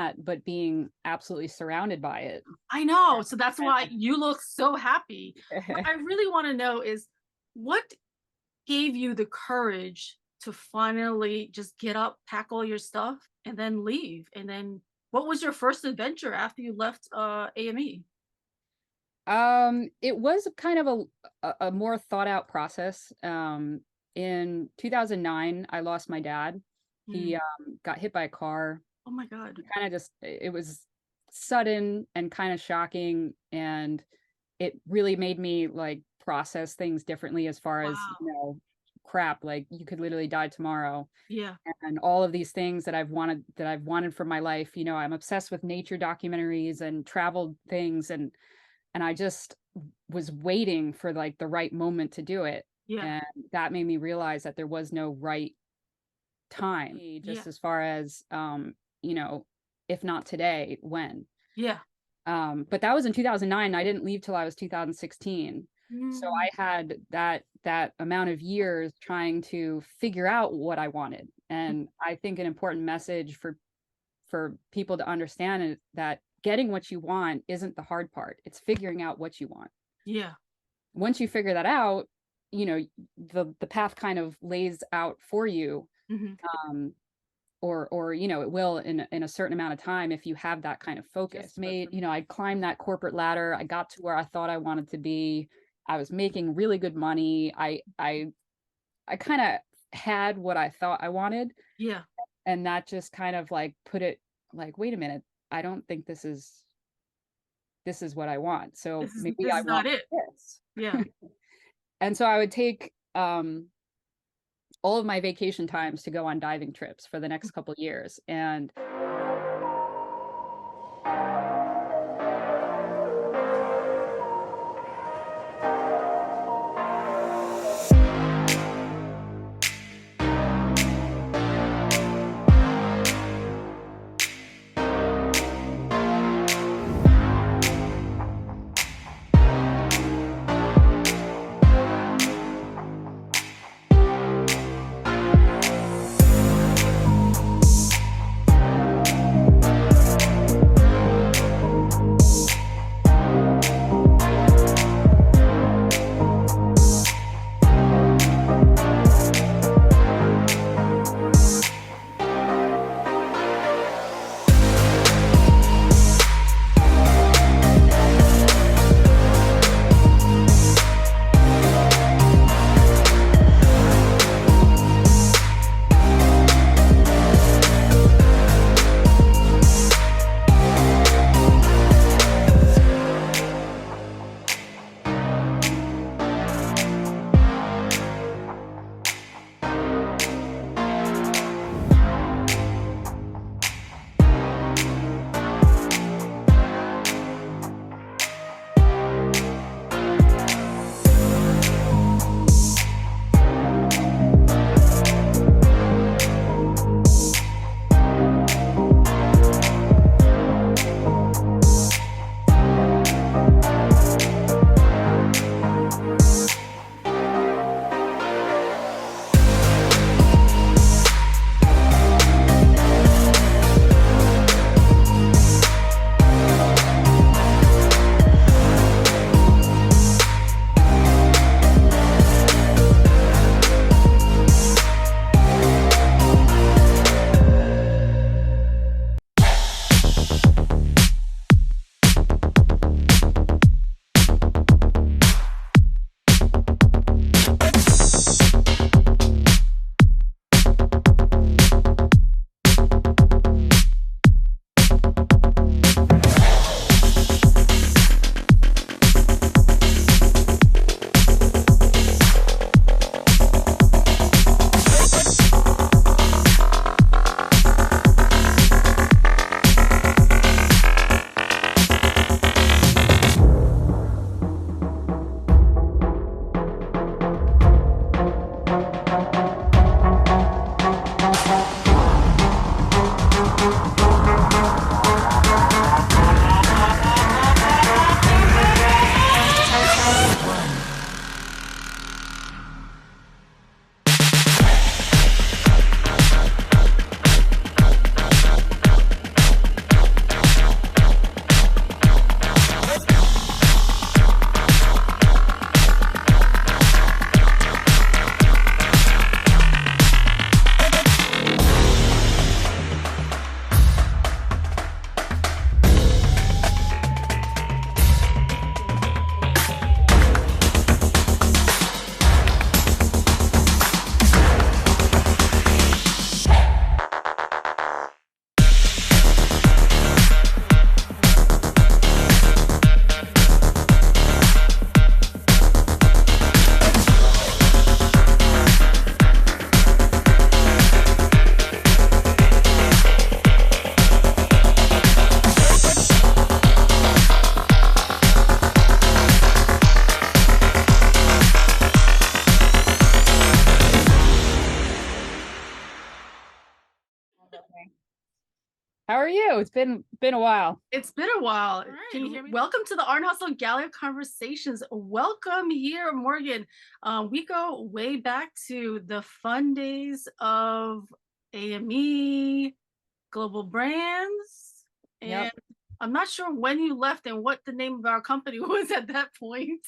that, but being absolutely surrounded by it. I know. So that's why you look so happy. What I really want to know is what gave you the courage to finally just get up, pack all your stuff, and then leave? And then what was your first adventure after you left AME? It was kind of a more thought out process. In 2009, I lost my dad. He got hit by a car. Oh my God. Kind of just, it was sudden and kind of shocking. And it really made me like process things differently as far as, you know, crap, like you could literally die tomorrow. Yeah. And all of these things that I've wanted for my life. You know, I'm obsessed with nature documentaries and travel things. And I just was waiting for like the right moment to do it. Yeah. And that made me realize that there was no right time, just as far as, you know, if not today, when. Yeah. But that was in 2009. I didn't leave till I was 2016. So I had that amount of years trying to figure out what I wanted. And I think an important message for people to understand is that getting what you want isn't the hard part. It's figuring out what you want. Yeah. Once you figure that out, you know, the path kind of lays out for you. Or you know, it will in a certain amount of time if you have that kind of focus. You know, I climbed that corporate ladder. I got to where I thought I wanted to be. I was making really good money. I kind of had what I thought I wanted. Yeah. And that just kind of like put it like, wait a minute, I don't think this is what I want. So maybe I want this. Yeah. And so I would take all of my vacation times to go on diving trips for the next couple of years. And How are you? It's been a while. It's been a while. All right. Can you hear me? Welcome to the Art and Hustle Gallery of Conversations. Welcome here, Morgan. We go way back to the fun days of AME, Global Brands, and Yep. I'm not sure when you left and what the name of our company was at that point.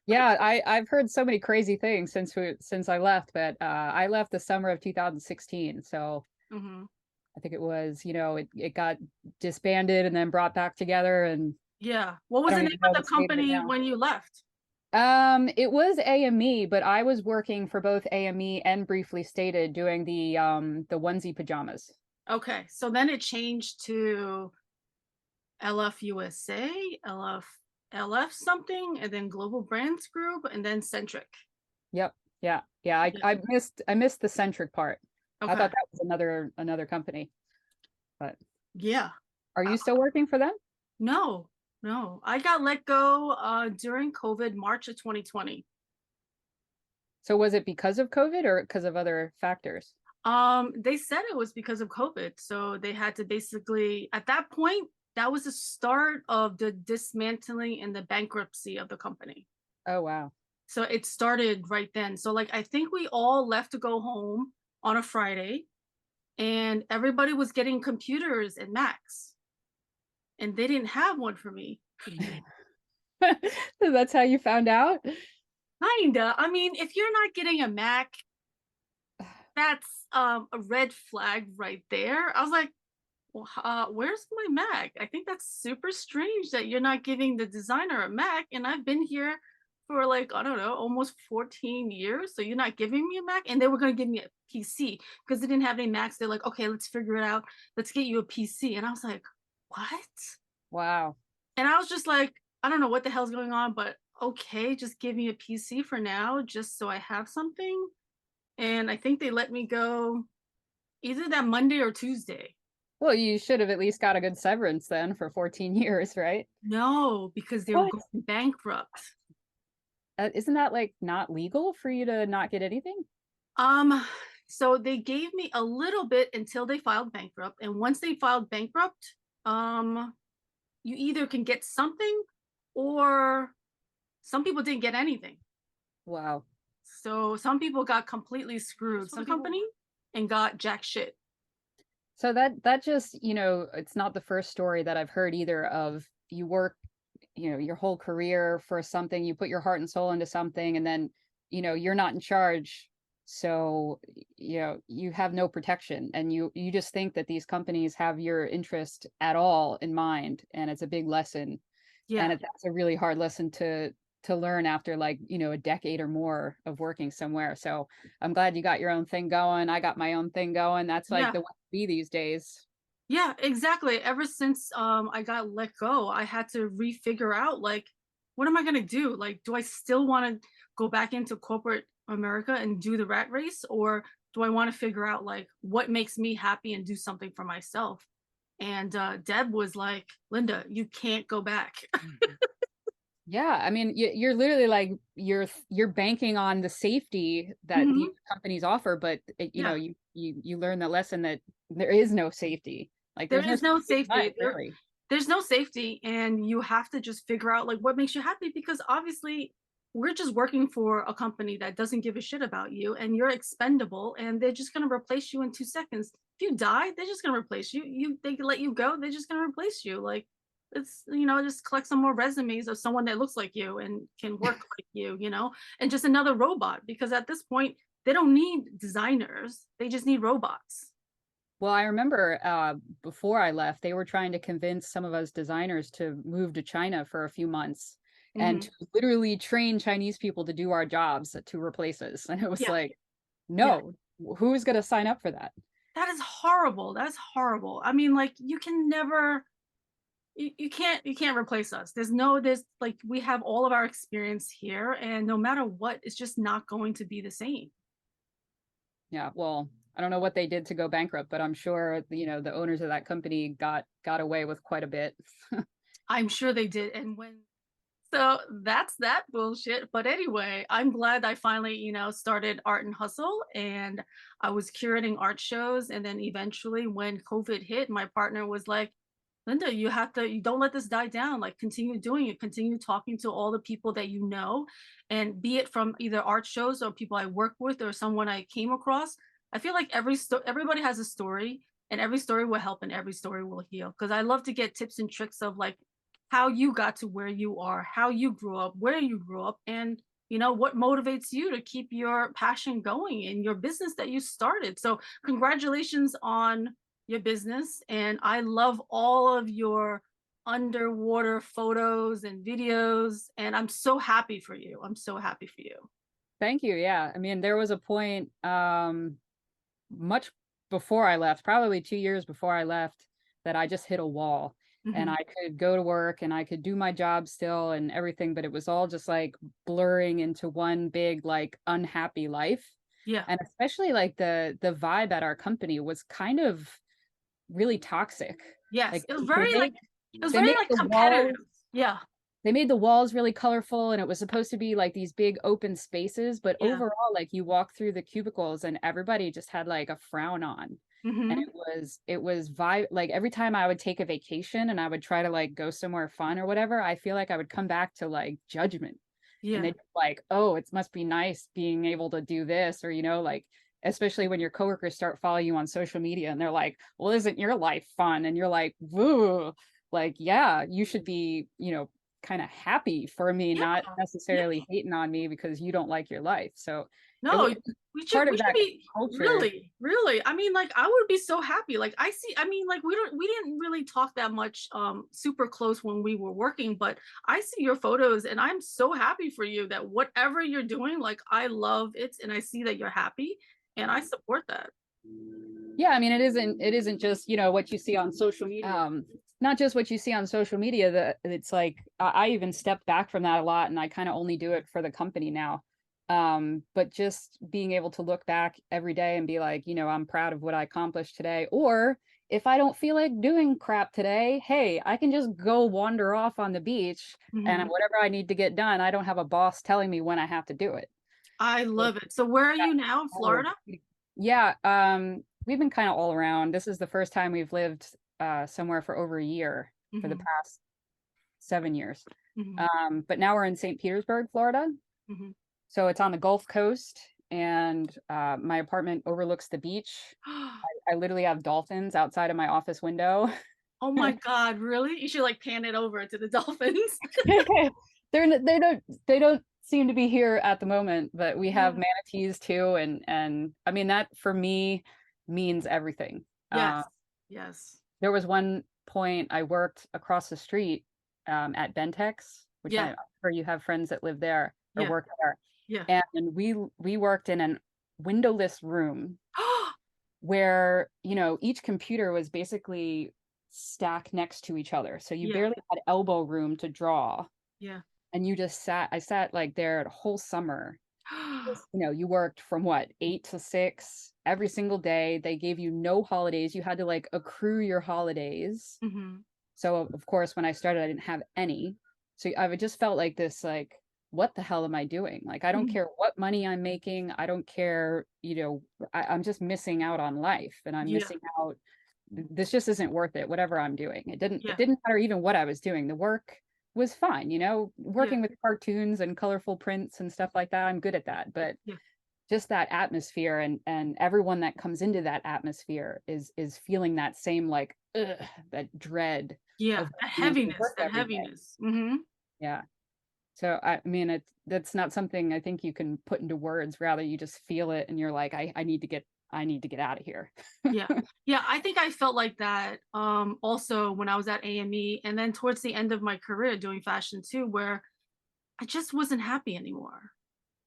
Yeah, I've heard so many crazy things since I left, but I left the summer of 2016. So Mhm. I think it was, it got disbanded and then brought back together, and Yeah. What I was the don't name even know of the the state of it company now. when you left? It was AME, but I was working for both AME and Briefly Stated doing the onesie pajamas. Okay, so then it changed to LF USA, LF something, and then Global Brands Group, and then Centric. Yep. Yeah. Yeah. I, Yeah. I missed the centric part. I Okay. thought that was another company. But Yeah. are you still working for them? No, no. I got let go during COVID, March of 2020. So was it because of COVID or because of other factors? They said it was because of COVID. So they had to basically, at that point, that was the start of the dismantling and the bankruptcy of the company. Oh, wow. So it started right then. So like I think we all left to go home on a Friday, and everybody was getting computers and Macs, and they didn't have one for me. That's how you found out? Kinda. I mean, if you're not getting a Mac, that's a red flag right there. I was like, well, where's my Mac? I think that's super strange that you're not giving the designer a Mac, and I've been here for like, I don't know, almost 14 years. So you're not giving me a Mac? And they were going to give me a PC because they didn't have any Macs. They're like, okay, let's figure it out. Let's get you a PC. And I was like, what? Wow. And I was just like, I don't know what the hell's going on, but okay, just give me a PC for now, just so I have something. And I think they let me go either that Monday or Tuesday. Well, you should have at least got a good severance then for 14 years, right? No, because they were What? going bankrupt. Isn't that like not legal for you to not get anything? Um, so they gave me a little bit until they filed bankrupt. And once they filed bankrupt, you either can get something or some people didn't get anything. Wow. So some people got completely screwed. Some company and got jack shit. So that just, it's not the first story that I've heard either of you work, your whole career for something, you put your heart and soul into something, and then, you're not in charge. So, you have no protection, and you just think that these companies have your interest at all in mind, and it's a big lesson. Yeah. And that's a really hard lesson to learn after, like, a decade or more of working somewhere. So I'm glad you got your own thing going. I got my own thing going. That's like Yeah. the way to be these days. Yeah, exactly. Ever since I got let go, I had to refigure out like, what am I gonna do? Like, do I still want to go back into corporate America and do the rat race, or do I want to figure out like what makes me happy and do something for myself? And Deb was like, Linda, you can't go back. Yeah, I mean, you're literally like you're banking on the safety that Mhm. these companies offer, but Yeah, you learn the lesson that there is no safety. Like there is no safety net, safety. really. There's no safety, and you have to just figure out like what makes you happy, because obviously we're just working for a company that doesn't give a shit about you, and you're expendable, and they're just going to replace you in 2 seconds. If you die, they're just going to replace you. They can let you go, they're just going to replace you. Like, it's, just collect some more resumes of someone that looks like you and can work like you, and just another robot, because at this point they don't need designers, they just need robots. Well, I remember before I left, they were trying to convince some of us designers to move to China for a few months and Mhm. to literally train Chinese people to do our jobs to replace us. And it was Yeah, like, yeah. no, who's going to sign up for that? That is horrible. That's horrible. I mean, like, you can never, you can't replace us. There's like, we have all of our experience here, and no matter what, it's just not going to be the same. Yeah, well, I don't know what they did to go bankrupt, but I'm sure, the owners of that company got away with quite a bit. I'm sure they did. And when So that's that bullshit. But anyway, I'm glad I finally, started Art and Hustle, and I was curating art shows. And then eventually when COVID hit, my partner was like, Linda, you don't let this die down. Like, continue doing it, continue talking to all the people that you know, and be it from either art shows or people I work with or someone I came across. I feel like everybody has a story, and every story will help and every story will heal. Because I love to get tips and tricks of like how you got to where you are, how you grew up, where you grew up, and what motivates you to keep your passion going in your business that you started. So congratulations on your business, and I love all of your underwater photos and videos, and I'm so happy for you. I'm so happy for you. Thank you. Yeah. I mean, there was a point much before I left, probably 2 years before I left, that I just hit a wall. And Mhm. I could go to work and I could do my job still and everything, but it was all just like blurring into one big like unhappy life. Yeah. And especially like the vibe at our company was kind of really toxic. Yes. Like they It was they very made like the competitive. walls Yeah. they made the walls really colorful, and it was supposed to be like these big open spaces, but Yeah. overall like you walk through the cubicles and everybody just had like a frown on. And Hmm. it was vibe, like every time I would take a vacation and I would try to like go somewhere fun or whatever, I feel like I would come back to like judgment. And Yeah. they'd be like, oh, it must be nice being able to do this, or like especially when your coworkers start following you on social media and they're like, well, isn't your life fun? And you're like, woo, like, yeah, you should be, kind of happy for me, Yeah. not Yeah. necessarily hating on me because you don't like your life. So No, it was we should part we of should that be culture. really, really. I mean, like I would be so happy. Like I mean, like we didn't really talk that much super close when we were working, but I see your photos and I'm so happy for you that whatever you're doing, like I love it and I see that you're happy and I support that. Yeah, I mean, it isn't just, what you see on social media. Not just what you see on social media, that it's like I even stepped back from that a lot and I kind of only do it for the company now. But just being able to look back every day and be like, I'm proud of what I accomplished today. Or if I don't feel like doing crap today, hey, I can just go wander off on the beach and Mhm. whatever I need to get done, I don't have a boss telling me when I have to do it. I So love it. So where are that you now in power of Florida? yeah, we've been kind of all around. This is the first time we've lived somewhere for over a year for the Hmm. past 7 years. Hmm. But now we're in St. Petersburg, Florida. Hmm. So it's on the Gulf Coast, and my apartment overlooks the beach. I literally have dolphins outside of my office window. Oh my God, really? You should like pan it over to the dolphins. They don't seem to be here at the moment, but we have Yeah. manatees too, and I mean that for me means everything. Yes. Yes. There was one point I worked across the street at Bentex, which Yeah. I'm sure you have friends that live there or Yeah. work there, Yeah. and we worked in an windowless room where each computer was basically stacked next to each other, so you Yeah. barely had elbow room to draw, Yeah. and I sat like there a whole summer. You worked from what, 8 to 6 every single day. They gave you no holidays. You had to like accrue your holidays. Hmm. So of course, when I started, I didn't have any. So I just felt like this, like, what the hell am I doing? Like, I don't care what money I'm making. I don't care, I'm just missing out on life, and I'm Yeah. missing out. This just isn't worth it, whatever I'm doing. It didn't it Yeah. didn't matter even what I was doing. The work was fine, Yeah. working with cartoons and colorful prints and stuff like that. I'm good at that. But Yeah. just that atmosphere, and everyone that comes into that atmosphere is feeling that same like ugh, that dread Yeah. of That going into heaviness. work That every day. heaviness. Hmm. Yeah. So I mean that's not something I think you can put into words. Rather you just feel it and you're like, I need to get out of here. Yeah. Yeah. I think I felt like that also when I was at AME and then towards the end of my career doing fashion too, where I just wasn't happy anymore.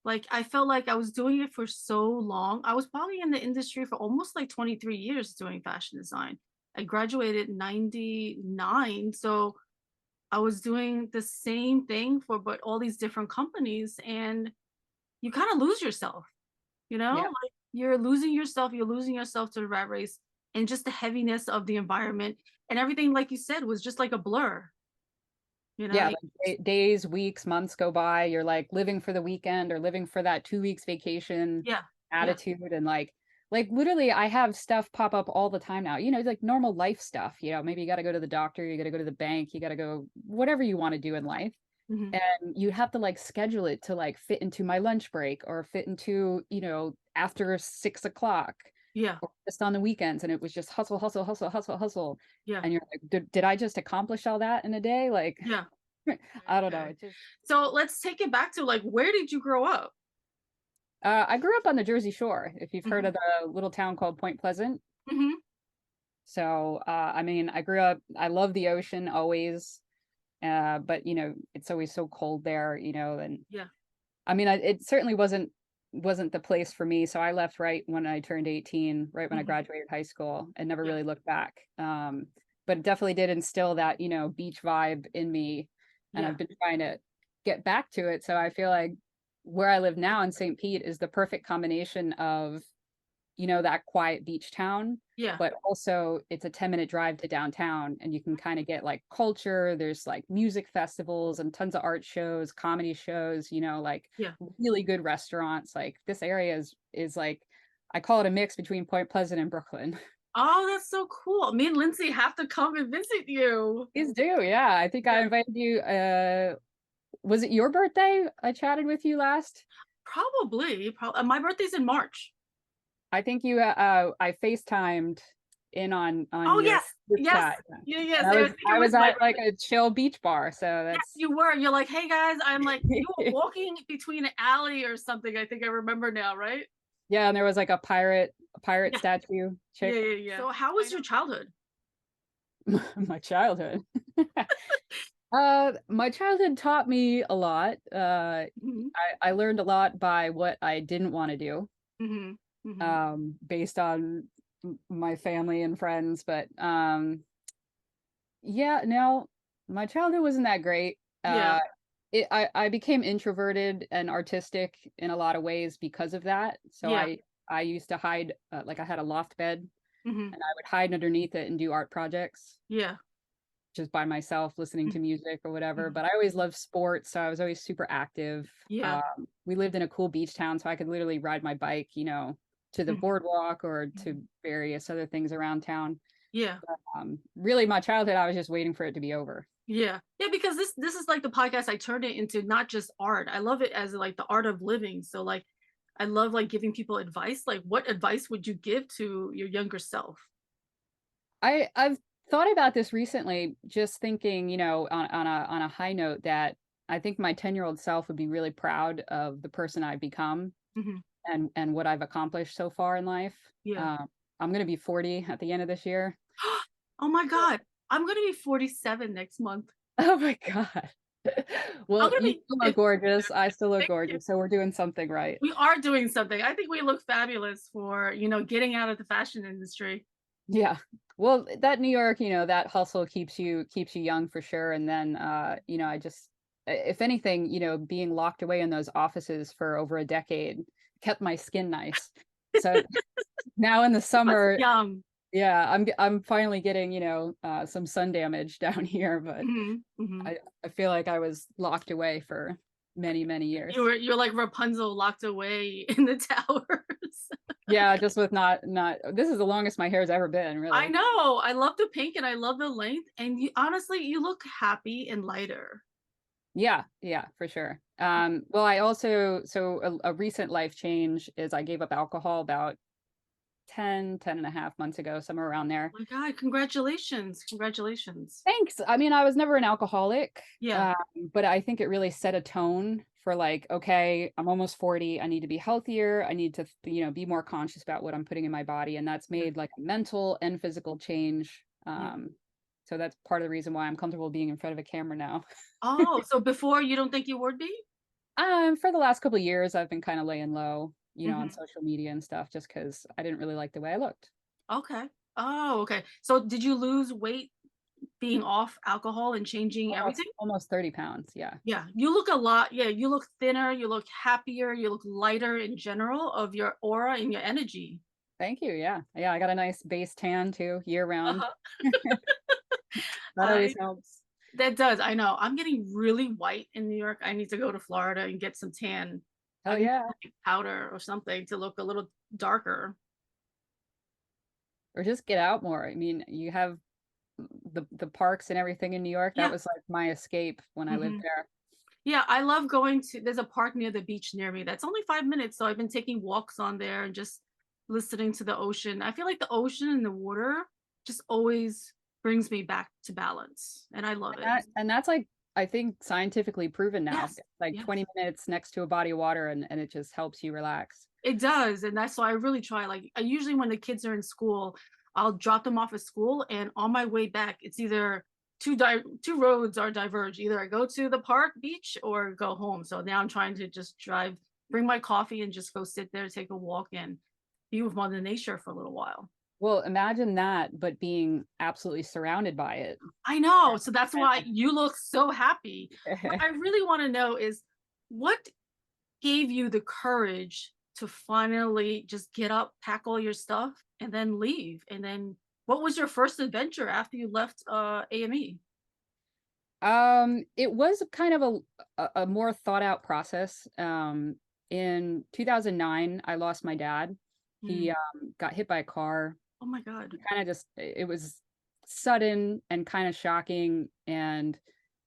Like I felt like I was doing it for so long. I was probably in the industry for almost like 23 years doing fashion design. I graduated in 99. So I was doing the same thing for but all these different companies and you kind of lose yourself, Yeah. Like you're losing yourself to the rat race and just the heaviness of the environment and everything like you said was just like a blur. you know? Yeah, like days, weeks, months go by. You're like living for the weekend or living for that 2 weeks vacation Yeah. Yeah. attitude. And like literally, I have stuff pop up all the time now, like normal life stuff. Maybe you got to go to the doctor, you got to go to the bank, you got to go whatever you want to do in life. Hmm. And you have to like schedule it to like fit into my lunch break or fit into, after 6 o'clock Yeah. or just on the weekends. And it was just hustle, hustle, hustle, hustle, hustle. Yeah. And you're like, did I just accomplish all that in a day? Like, Yeah. I don't know. Okay. It just So let's take it back to like, where did you grow up? I grew up on the Jersey Shore, if you've heard Hmm. of the little town called Point Pleasant. Hmm. So I mean, I grew up, I love the ocean always. But it's always so cold there, and Yeah. I mean, it certainly wasn't the place for me. So I left right when I turned 18, right when I Hmm. graduated high school, and never Yeah. really looked back. But it definitely did instill that, beach vibe in me, and Yeah. I've been trying to get back to it. So I feel like where I live now in St. Pete is the perfect combination of, that quiet beach town, Yeah. but also it's a 10-minute drive to downtown and you can kind of get like culture. There's like music festivals and tons of art shows, comedy shows, like Yeah. really good restaurants. Like this area is like, I call it a mix between Point Pleasant and Brooklyn. Oh, that's so cool. Me and Lindsay have to come and visit you. Please do. Yeah. I think I Yeah. invited you. Was it your birthday? I chatted with you last. Probably. My birthday's in March. I think I FaceTimed in on Oh, your yes. group Yes. chat. Yeah. Yeah, yes. And I think it I was was my at like birthday. a chill beach bar, so Yes, that's you were. You're like, hey guys, I'm like, you were walking between an alley or something. I think I remember now, right? yeah. And there was like a pirate Yeah. statue Yeah, chick. yeah, yeah. So how was your childhood? My childhood. My childhood taught me a lot. Hmm. I learned a lot by what I didn't want to do, Hmm. Hmm. based on my family and friends. But yeah, no, my childhood wasn't that great. Yeah. I became introverted and artistic in a lot of ways because of that. So Yeah. I used to hide, like I had a loft bed Hmm. and I would hide underneath it and do art projects Yeah. just by myself, listening to music or whatever. Hmm. But I always loved sports, so I was always super active. Yeah. We lived in a cool beach town, so I could literally ride my bike, to the Hmm. boardwalk or to various other things around town. Yeah. Really, my childhood, I was just waiting for it to be over. Yeah. Yeah, because this is like the podcast. I turned it into not just art. I love it as like the art of living. So like I love like giving people advice. Like what advice would you give to your younger self? I've thought about this recently, just thinking, on a high note that I think my 10-year-old self would be really proud of the person I've become Hmm. and what I've accomplished so far in life. Yeah. I'm going to be 40 at the end of this year. Oh my God. I'm gonna be 47 next month. Oh my God. I'm Well, gonna you be still look 50. gorgeous. I still look Thank you. gorgeous. So we're doing something right. We are doing something. I think we look fabulous for, getting out of the fashion industry. Yeah. Well, that New York, that hustle keeps you young for sure. And then I just if anything, being locked away in those offices for over a decade kept my skin nice. So now in the Us summer, young. yeah, I'm finally getting, some sun damage down here, but Hmm. Hmm. I feel like I was locked away for many, many years. You're like Rapunzel locked away in the towers. Yeah, just with not this is the longest my hair's ever been, I really. know. I love the pink and I love the length. And honestly, you look happy and lighter. Yeah, yeah, for sure. Well, I also a recent life change is I gave up alcohol about 10 and a half months ago, somewhere around there. Oh my God, congratulations. Congratulations. Thanks. I mean, I was never an alcoholic, Yeah. but I think it really set a tone for like, okay, I'm almost 40. I need to be healthier. I need to, be more conscious about what I'm putting in my body. And that's Yeah. made like a mental and physical change. Yeah. So that's part of the reason why I'm comfortable being in front of a camera now. Oh, so before you don't think you would be? For the last couple of years, I've been kind of laying low, on Hmm. social media and stuff, just because I didn't really like the way I looked. Okay. Oh, okay. So did you lose weight being off alcohol and changing Almost, everything? almost 30 pounds. Yeah. Yeah, you look a lot. Yeah, you look thinner, you look happier, you look lighter in general of your aura and your energy. Thank you. Yeah. Yeah. I got a nice base tan too, year round. Uh-huh. That always I helps. That does. I know. I'm getting really white in New York. I need to go to Florida and get some tan. Oh I need yeah. like powder or something to look a little darker. Or just get out more. I mean, you have the parks and everything in New York. That Yeah. was like my escape when I lived Hmm. there. Yeah, I love going to, there's a park near the beach near me that's only 5 minutes. So I've been taking walks on there and just listening to the ocean. I feel like the ocean and the water just always brings me back to balance. And I love it. And that's like I think scientifically proven now. Yes. Like Yes. 20 minutes next to a body of water and it just helps you relax. It does. And that's why I really try. Like, I usually, when the kids are in school, I'll drop them off at school. And on my way back, it's either two roads are diverged. Either I go to the park, beach, or go home. So now I'm trying to just drive, bring my coffee, and just go sit there, take a walk, and be with Mother Nature for a little while. Well, imagine that, but being absolutely surrounded by it. I know. So that's why you look so happy. What I really want to know is what gave you the courage to finally just get up, pack all your stuff, and then leave? And then what was your first adventure after you left AME? It was kind of a more thought out process. In 2009, I lost my dad. He Mm. got hit by a car. Oh my God. Kind of just it was sudden and kind of shocking, and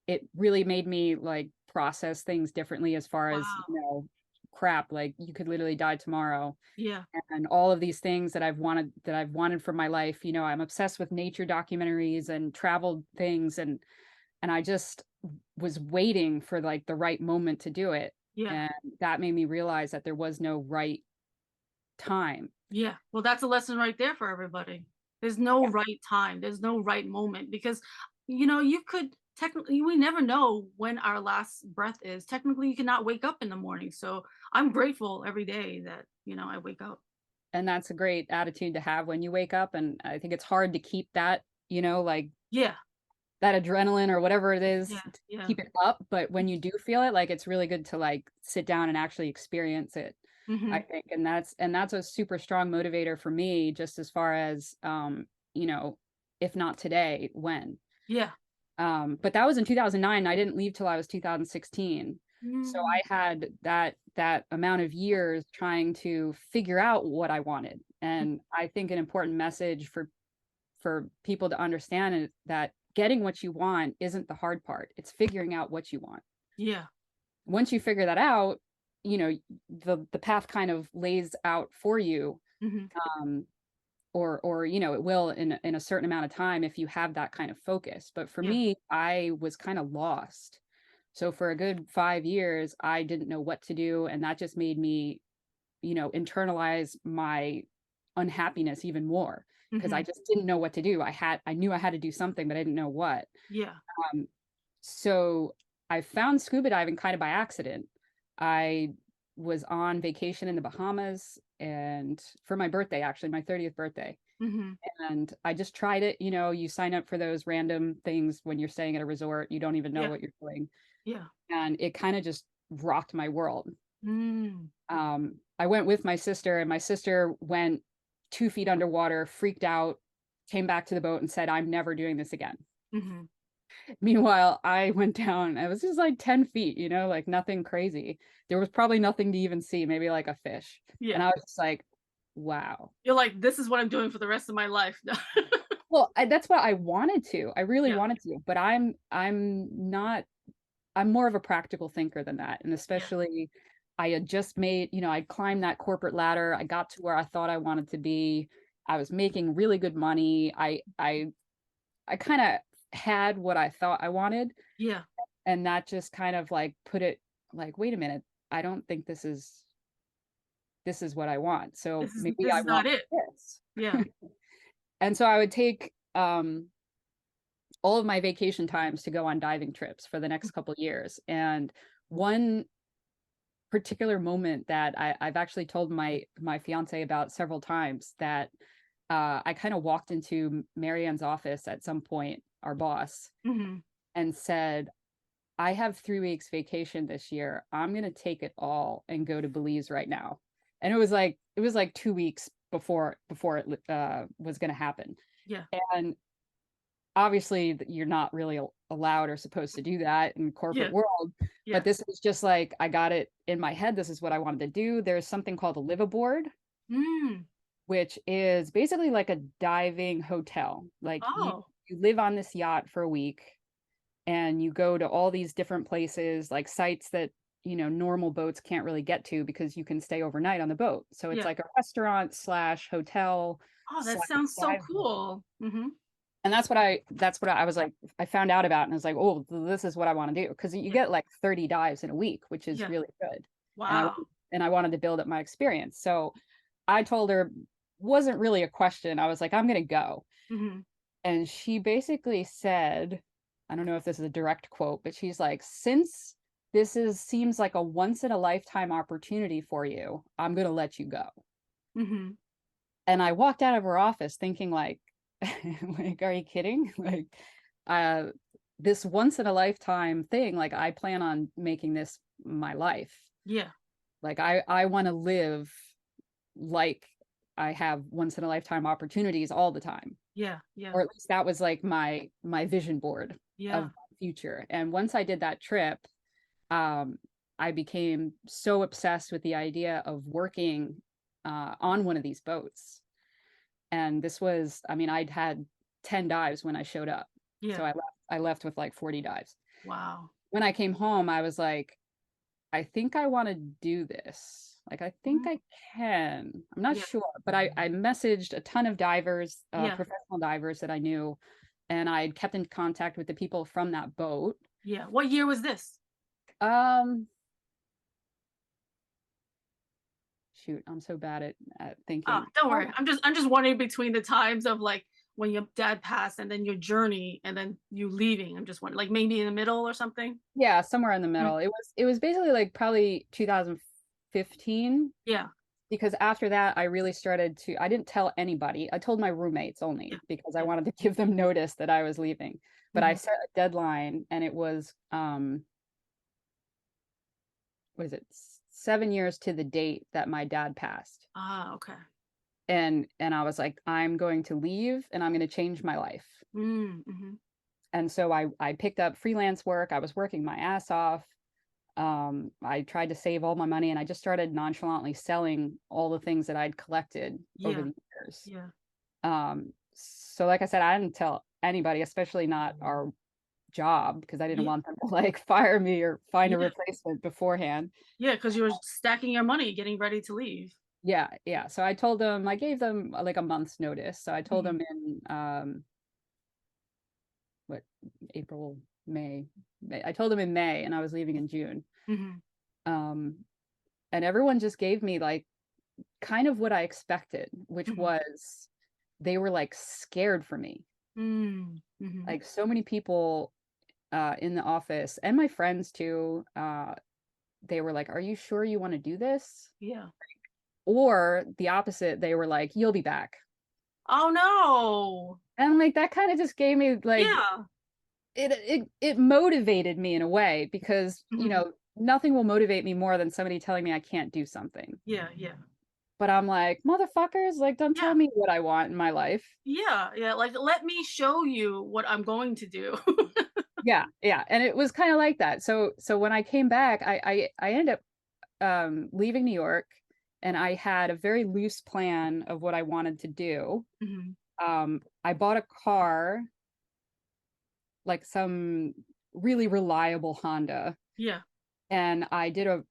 it really made me like process things differently as far as, Wow. crap, like you could literally die tomorrow. Yeah. And all of these things that I've wanted for my life. I'm obsessed with nature documentaries and travel things, and I just was waiting for like the right moment to do it. Yeah. And that made me realize that there was no right time. Yeah. Well, that's a lesson right there for everybody. There's no right time. There's no right moment because, you could technically, we never know when our last breath is. Technically, you cannot wake up in the morning. So I'm grateful every day that, I wake up. And that's a great attitude to have when you wake up. And I think it's hard to keep that, like Yeah. that adrenaline or whatever it is, Yeah. to Yeah. keep it up. But when you do feel it, like it's really good to like sit down and actually experience it, I Hmm. think. And that's a super strong motivator for me, just as far as, you know, if not today, when. Yeah. But that was in 2009. I didn't leave till I was 2016. So Mm. I had that amount of years trying to figure out what I wanted. And I think an important message for people to understand is that getting what you want isn't the hard part. It's figuring out what you want. Yeah. Once you figure that out, the path kind of lays out for you. Hmm. Um, or it will in a certain amount of time if you have that kind of focus. But for Yeah. me, I was kind of lost. So for a good 5 years, I didn't know what to do, and that just made me, internalize my unhappiness even more, because I Hmm. just didn't know what to do. I knew I had to do something, but I didn't know what. Yeah. Um, so I found scuba diving kind of by accident. I was on vacation in the Bahamas, and for my birthday, actually, my 30th birthday. Hmm. And I just tried it. You sign up for those random things when you're staying at a resort. You don't even know Yeah. what you're doing. Yeah. And it kind of just rocked my world. Mm. I went with my sister, and my sister went 2 feet underwater, freaked out, came back to the boat and said, "I'm never doing this again." Hmm. Meanwhile, I went down, I was just like 10 feet, like nothing crazy. There was probably nothing to even see, maybe like a fish. And Yeah. I was just like, wow. You're like, this is what I'm doing for the rest of my life. Well, that's what I wanted to. I really Yeah. wanted to, but I'm not, I'm more of a practical thinker than that. And Yeah. especially I had just made, I climbed that corporate ladder. I got to where I thought I wanted to be. I was making really good money. I kind of had what I thought I wanted. Yeah. And that just kind of like put it like, wait a minute, I don't think this is what I want. So This is maybe this I is not want it. this. Yeah. And so I would take all of my vacation times to go on diving trips for the next couple years. And one particular moment that I've actually told my fiance about several times, that I kind of walked into Marianne's office at some point, our boss, Hmm. and said, "I have 3 weeks vacation this year. I'm gonna take it all and go to Belize right now." And it was like 2 weeks before it was gonna happen. Yeah. And obviously you're not really allowed or supposed to do that in corporate Yeah. world, Yeah. but this was just like, I got it in my head. This is what I wanted to do. There's something called a liveaboard, Mm. which is basically like a diving hotel. Like Oh, you live on this yacht for a week and you go to all these different places, like sites that, normal boats can't really get to because you can stay overnight on the boat. So it's yeah. like a restaurant slash hotel Oh, that slash sounds so dive bar. cool. Mm-hmm. And that's what I was like, I found out about and I was like, oh, this is what I want to do. Because you Yeah. get like 30 dives in a week, which is Yeah. really good. And Wow. I wanted to build up my experience. So I told her, wasn't really a question. I was like, I'm gonna go. Mm-hmm. And she basically said, I don't know if this is a direct quote, but she's like, since seems like a once in a lifetime opportunity for you, I'm gonna let you go. Mm-hmm. And I walked out of her office thinking like, like, are you kidding? Like, uh, this once in a lifetime thing, like I plan on making this my life. Yeah. Like I want to live like I have once in a lifetime opportunities all the time. Yeah. Yeah. Or at least that was like my vision board of Yeah. my future. And once I did that trip, um, I became so obsessed with the idea of working on one of these boats. And this was, I mean, I'd had 10 dives when I showed up. So Yeah. I left with like 40 dives. Wow. When I came home, I was like, I think I want to do this. Like, I think Mhm. I can. I'm not Yeah. sure, but I messaged a ton of divers, Yeah. professional divers that I knew, and I kept in contact with the people from that boat. Yeah. What year was this? Um, Shoot, I'm so bad at Oh, thinking. don't Oh, worry. I'm just wondering between the times of like when your dad passed and then your journey and then you leaving. I'm just wondering, like maybe in the middle or something. yeah, somewhere in the Mm. middle. It was basically like probably 2015 Yeah. because after that I really started to I didn't tell anybody. I told my roommates Yeah. only because I Yeah. wanted to give them notice that I was leaving. But I Hmm. set a deadline and it was what is it? 7 years to the date that my dad passed. Ah, okay. And I was like, I'm going to leave and I'm going to change my life. Mm-hmm. And so I picked up freelance work. I was working my ass off. I tried to save all my money and I just started nonchalantly selling all the things that I'd collected over Yeah. the years. Yeah. So like I said, I didn't tell anybody, especially not our job, because I didn't Yeah. want them to like fire me or find a Yeah. replacement beforehand. Yeah. Because you were stacking your money, getting ready to leave. Yeah, yeah. So I told them, I gave them like a month's notice. So I told Hmm. them in what April, May. I told them in May and I was leaving in June. Hmm. Um, and everyone just gave me like kind of what I expected, which Hmm. was they were like scared for me. Mm-hmm. Like so many people in the office and my friends too, they were like, "Are you sure you want to do this?" Yeah. Or the opposite, they were like, "You'll be back." Oh no. And like that kind of just gave me like Yeah. it motivated me in a way because, Hmm. nothing will motivate me more than somebody telling me I can't do something. Yeah. Yeah. But I'm like, motherfuckers, like don't tell Yeah. me what I want in my life. Yeah. Yeah. Like, let me show you what I'm going to do. Yeah, yeah. And it was kind of like that. So when I came back, I ended up leaving New York and I had a very loose plan of what I wanted to do. Hmm. I bought a car, like some really reliable Honda, Yeah. and I did a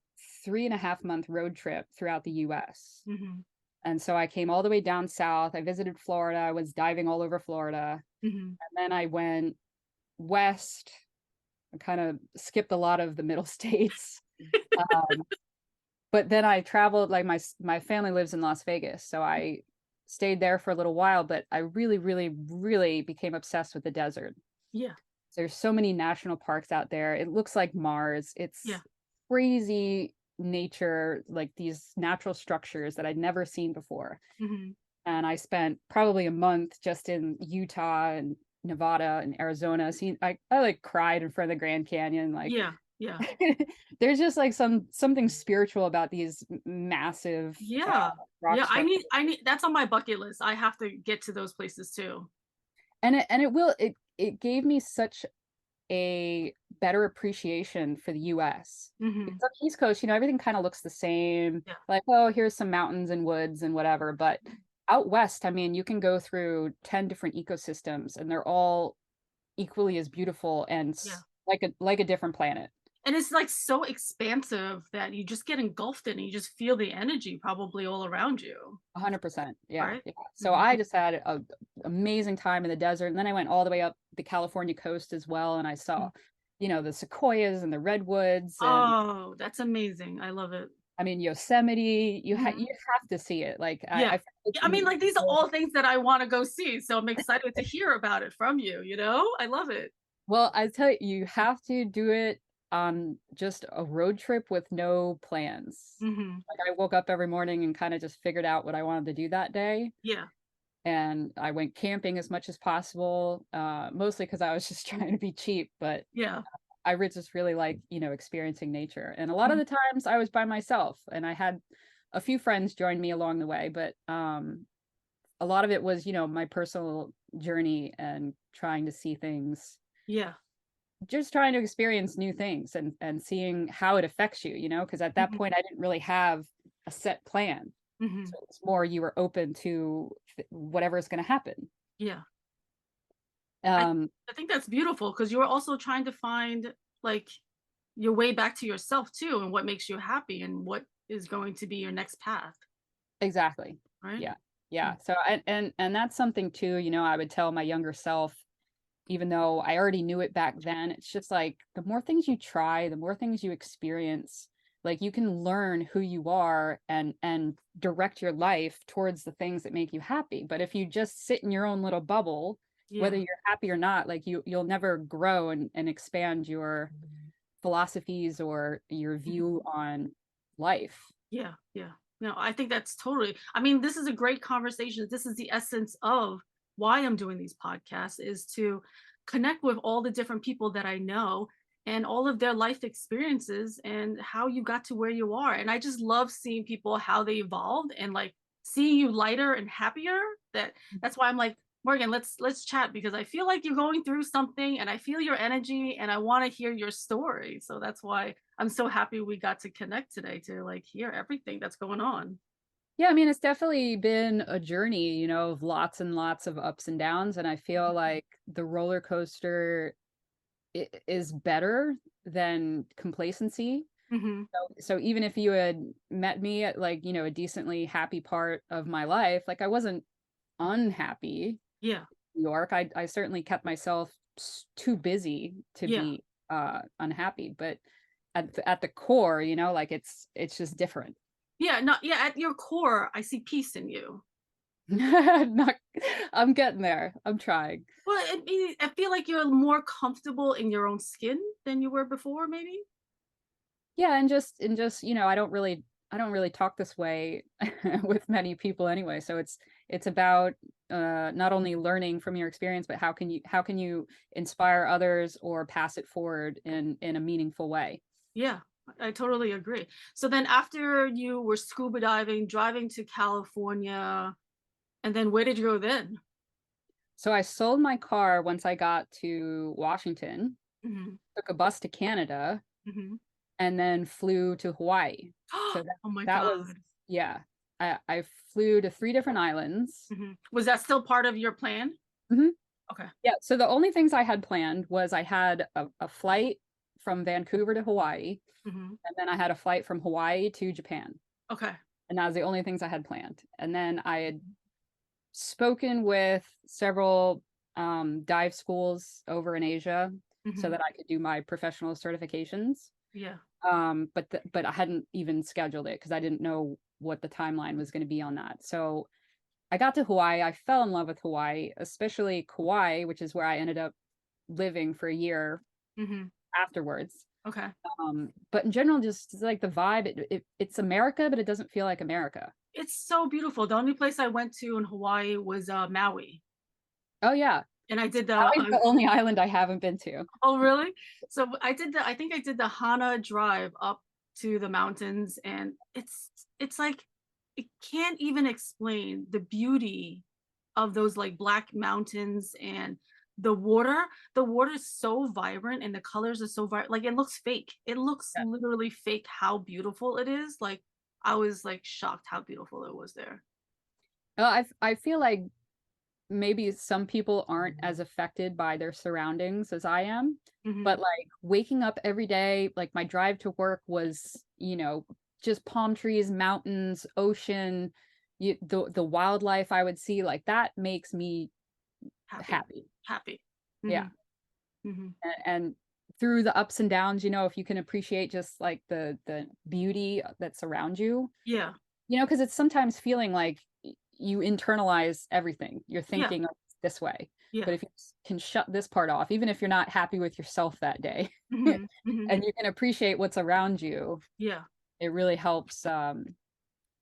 3.5 month road trip throughout the US. Hmm. And so I came all the way down south. I visited Florida. I was diving all over Florida. Hmm. And then I went west. I kind of skipped a lot of the middle states. Um, but then I traveled, like my family lives in Las Vegas. So I stayed there for a little while, but I really, really, really became obsessed with the desert. Yeah. There's so many national parks out there. It looks like Mars. Yeah. It's crazy nature, like these natural structures that I'd never seen before. Hmm. And I spent probably a month just in Utah and Nevada and Arizona. See, I like cried in front of the Grand Canyon. Like Yeah. Yeah. there's just like something spiritual about these massive Yeah. rock Yeah. I structures. need, I need, that's on my bucket list. I have to get to those places too. And it will it gave me such a better appreciation for the US. Hmm. Because on the East Coast, everything kind of looks the same. Yeah. Like, oh, here's some mountains and woods and whatever. But out west, I mean, you can go through 10 different ecosystems and they're all equally as beautiful and Yeah. like a different planet. And it's like so expansive that you just get engulfed in it. You just feel the energy probably all around you. 100%. Yeah, Right. yeah. So Hmm. I just had an amazing time in the desert, and then I went all the way up the California coast as well, and I saw, the sequoias and the redwoods, and Oh, that's amazing. I love it. I mean Yosemite. You Mhm. have to see it. Like Yeah. I feel like Yeah, I mean, like these are people. all things that I want to go see. So I'm excited to hear about it from you, you know? I love it. Well, I tell you, you have to do it on just a road trip with no plans. Hmm. Like I woke up every morning and kind of just figured out what I wanted to do that day. Yeah. And I went camping as much as possible, mostly because I was just trying to be cheap. But Yeah. just really like, experiencing nature. And a lot of Mhm. the times I was by myself, and I had a few friends join me along the way. But a lot of it was, my personal journey and trying to see things, Yeah. just trying to experience new things and seeing how it affects you, because at that Hmm. point I didn't really have a set plan. Hmm. So it's more you were open to whatever is going to happen. Yeah. I Um, I think that's beautiful because you're also trying to find like your way back to yourself too and what makes you happy and what is going to be your next path, exactly. right? Yeah. Yeah. Mm. So and that's something too, I would tell my younger self, even though I already knew it back then, it's just like the more things you try, the more things you experience, like you can learn who you are and direct your life towards the things that make you happy. But if you just sit in your own little bubble, whether Yeah. you're happy or not, like you'll never grow and expand your philosophies or your Mhm. view on life. Yeah. Yeah. No, I think that's totally, I mean, this is a great conversation. This is the essence of why I'm doing these podcasts is to connect with all the different people that I know and all of their life experiences and how you got to where you are. And I just love seeing people how they evolved and like seeing you lighter and happier. That's why I'm like, Morgan, let's chat because I feel like you're going through something and I feel your energy and I want to hear your story. So that's why I'm so happy we got to connect today to like hear everything that's going on. Yeah, I mean, it's definitely been a journey, of lots and lots of ups and downs. And I feel like the roller coaster is better than complacency. Hmm. So even if you had met me at like, a decently happy part of my life, like I wasn't unhappy Yeah. in New York. I certainly kept myself too busy to Yeah. be unhappy. But at the core, like it's just different. Yeah. No, yeah. At your core, I see peace in you. Not, I'm getting there. I'm trying. Well, I feel like you're more comfortable in your own skin than you were before, maybe. Yeah, and just, I don't really talk this way with many people anyway. So it's about not only learning from your experience, but how can you inspire others or pass it forward in a meaningful way. Yeah, I totally agree. So then after you were scuba diving, driving to California, and then where did you go then? So I sold my car once I got to Washington, Hmm. took a bus to Canada, Hmm. and then flew to Hawaii. So that Oh my that was, God. yeah. I flew to 3 different islands. Hmm. Was that still part of your plan? Mhm. Okay. Yeah, so the only things I had planned was I had a flight from Vancouver to Hawaii, Hmm. and then I had a flight from Hawaii to Japan. Okay. And that was the only things I had planned. And then I had spoken with several dive schools over in Asia so Hmm. that I could do my professional certifications. Yeah. But I hadn't even scheduled it because I didn't know what the timeline was going to be on that. So I got to Hawaii. I fell in love with Hawaii, especially Kauai, which is where I ended up living for a year Hmm. afterwards. Okay. But in general, just like the vibe, it's America, but it doesn't feel like America. It's so beautiful. The only place I went to in Hawaii was Maui, Oh yeah, and I did the. Hawaii's the only island I haven't been to. Oh, really? So I did the. I think I did the Hana Drive up to the mountains, and it's like it can't even explain the beauty of those like black mountains and the water, the water is so vibrant and the colors are so vibrant. Like it looks fake. It looks Yeah. literally fake how beautiful it is. Like I was like shocked how beautiful it was there. Well, I feel like maybe some people aren't as affected by their surroundings as I am, Hmm. but like waking up every day, like my drive to work was, just palm trees, mountains, ocean, the wildlife I would see, like that makes me Happy, happy. happy. Yeah. Hmm. Hmm. And through the ups and downs, if you can appreciate just like the beauty that's around you, Yeah, because it's sometimes feeling like you internalize everything. You're yeah, thinking this way. yeah. But if you can shut this part off, even if you're not happy with yourself that day, Hmm. Hmm. and you can appreciate what's around you, Yeah, it really helps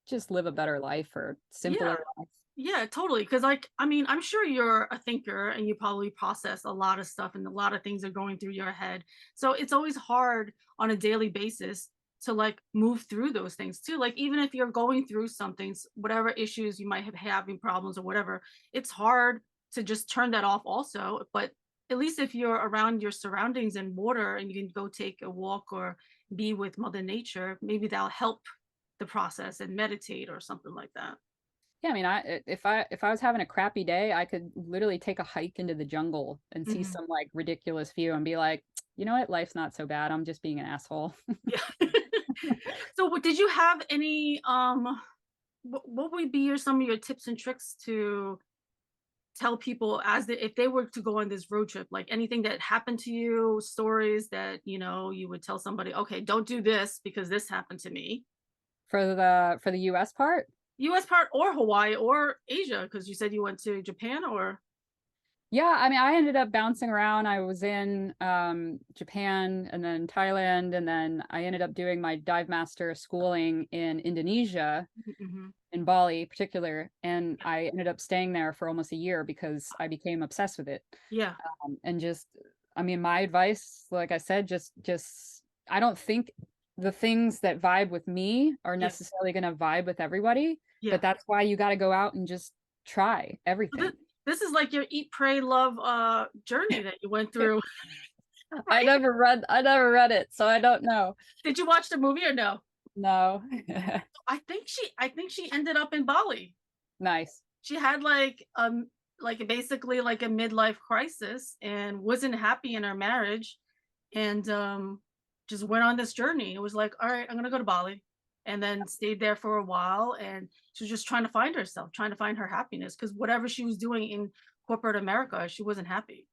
just live a better life or yeah. simpler life. Yeah, totally. Because, like, I mean, I'm sure you're a thinker and you probably process a lot of stuff and a lot of things are going through your head. So it's always hard on a daily basis to like move through those things too. Like, even if you're going through something, whatever issues you might have having problems or whatever, it's hard to just turn that off also. But at least if you're around your surroundings and water and you can go take a walk or be with Mother Nature, maybe that'll help the process and meditate or something like that. Yeah, I mean, if I was having a crappy day, I could literally take a hike into the jungle and see Mhm. some like ridiculous view and be like, you know what, life's not so bad. I'm just being an asshole. Yeah. So did you have any what would be some of your tips and tricks to tell people if they were to go on this road trip, like anything that happened to you, stories that, you would tell somebody, okay, don't do this because this happened to me. For the US part. US part or Hawaii or Asia, because you said you went to Japan or Yeah, I mean, I ended up bouncing around. I was in Japan and then Thailand, and then I ended up doing my dive master schooling in Indonesia, Mhm. in Bali, particular, and I ended up staying there for almost a year because I became obsessed with it. Yeah. And just, I mean, my advice, like I said, just I don't think the things that vibe with me are Yeah. necessarily going to vibe with everybody, Yeah. but that's why you got to go out and just try So everything. this is like your eat, pray, love journey that you went through, right? I never read it, so I don't know. Did you watch the movie or no? No. I think she ended up in Bali. Nice. She had like basically like a midlife crisis and wasn't happy in her marriage and just went on this journey. It was like, all right, I'm gonna go to Bali and then stayed there for a while and she was just trying to find herself, trying to find her happiness because whatever she was doing in corporate America, she wasn't happy.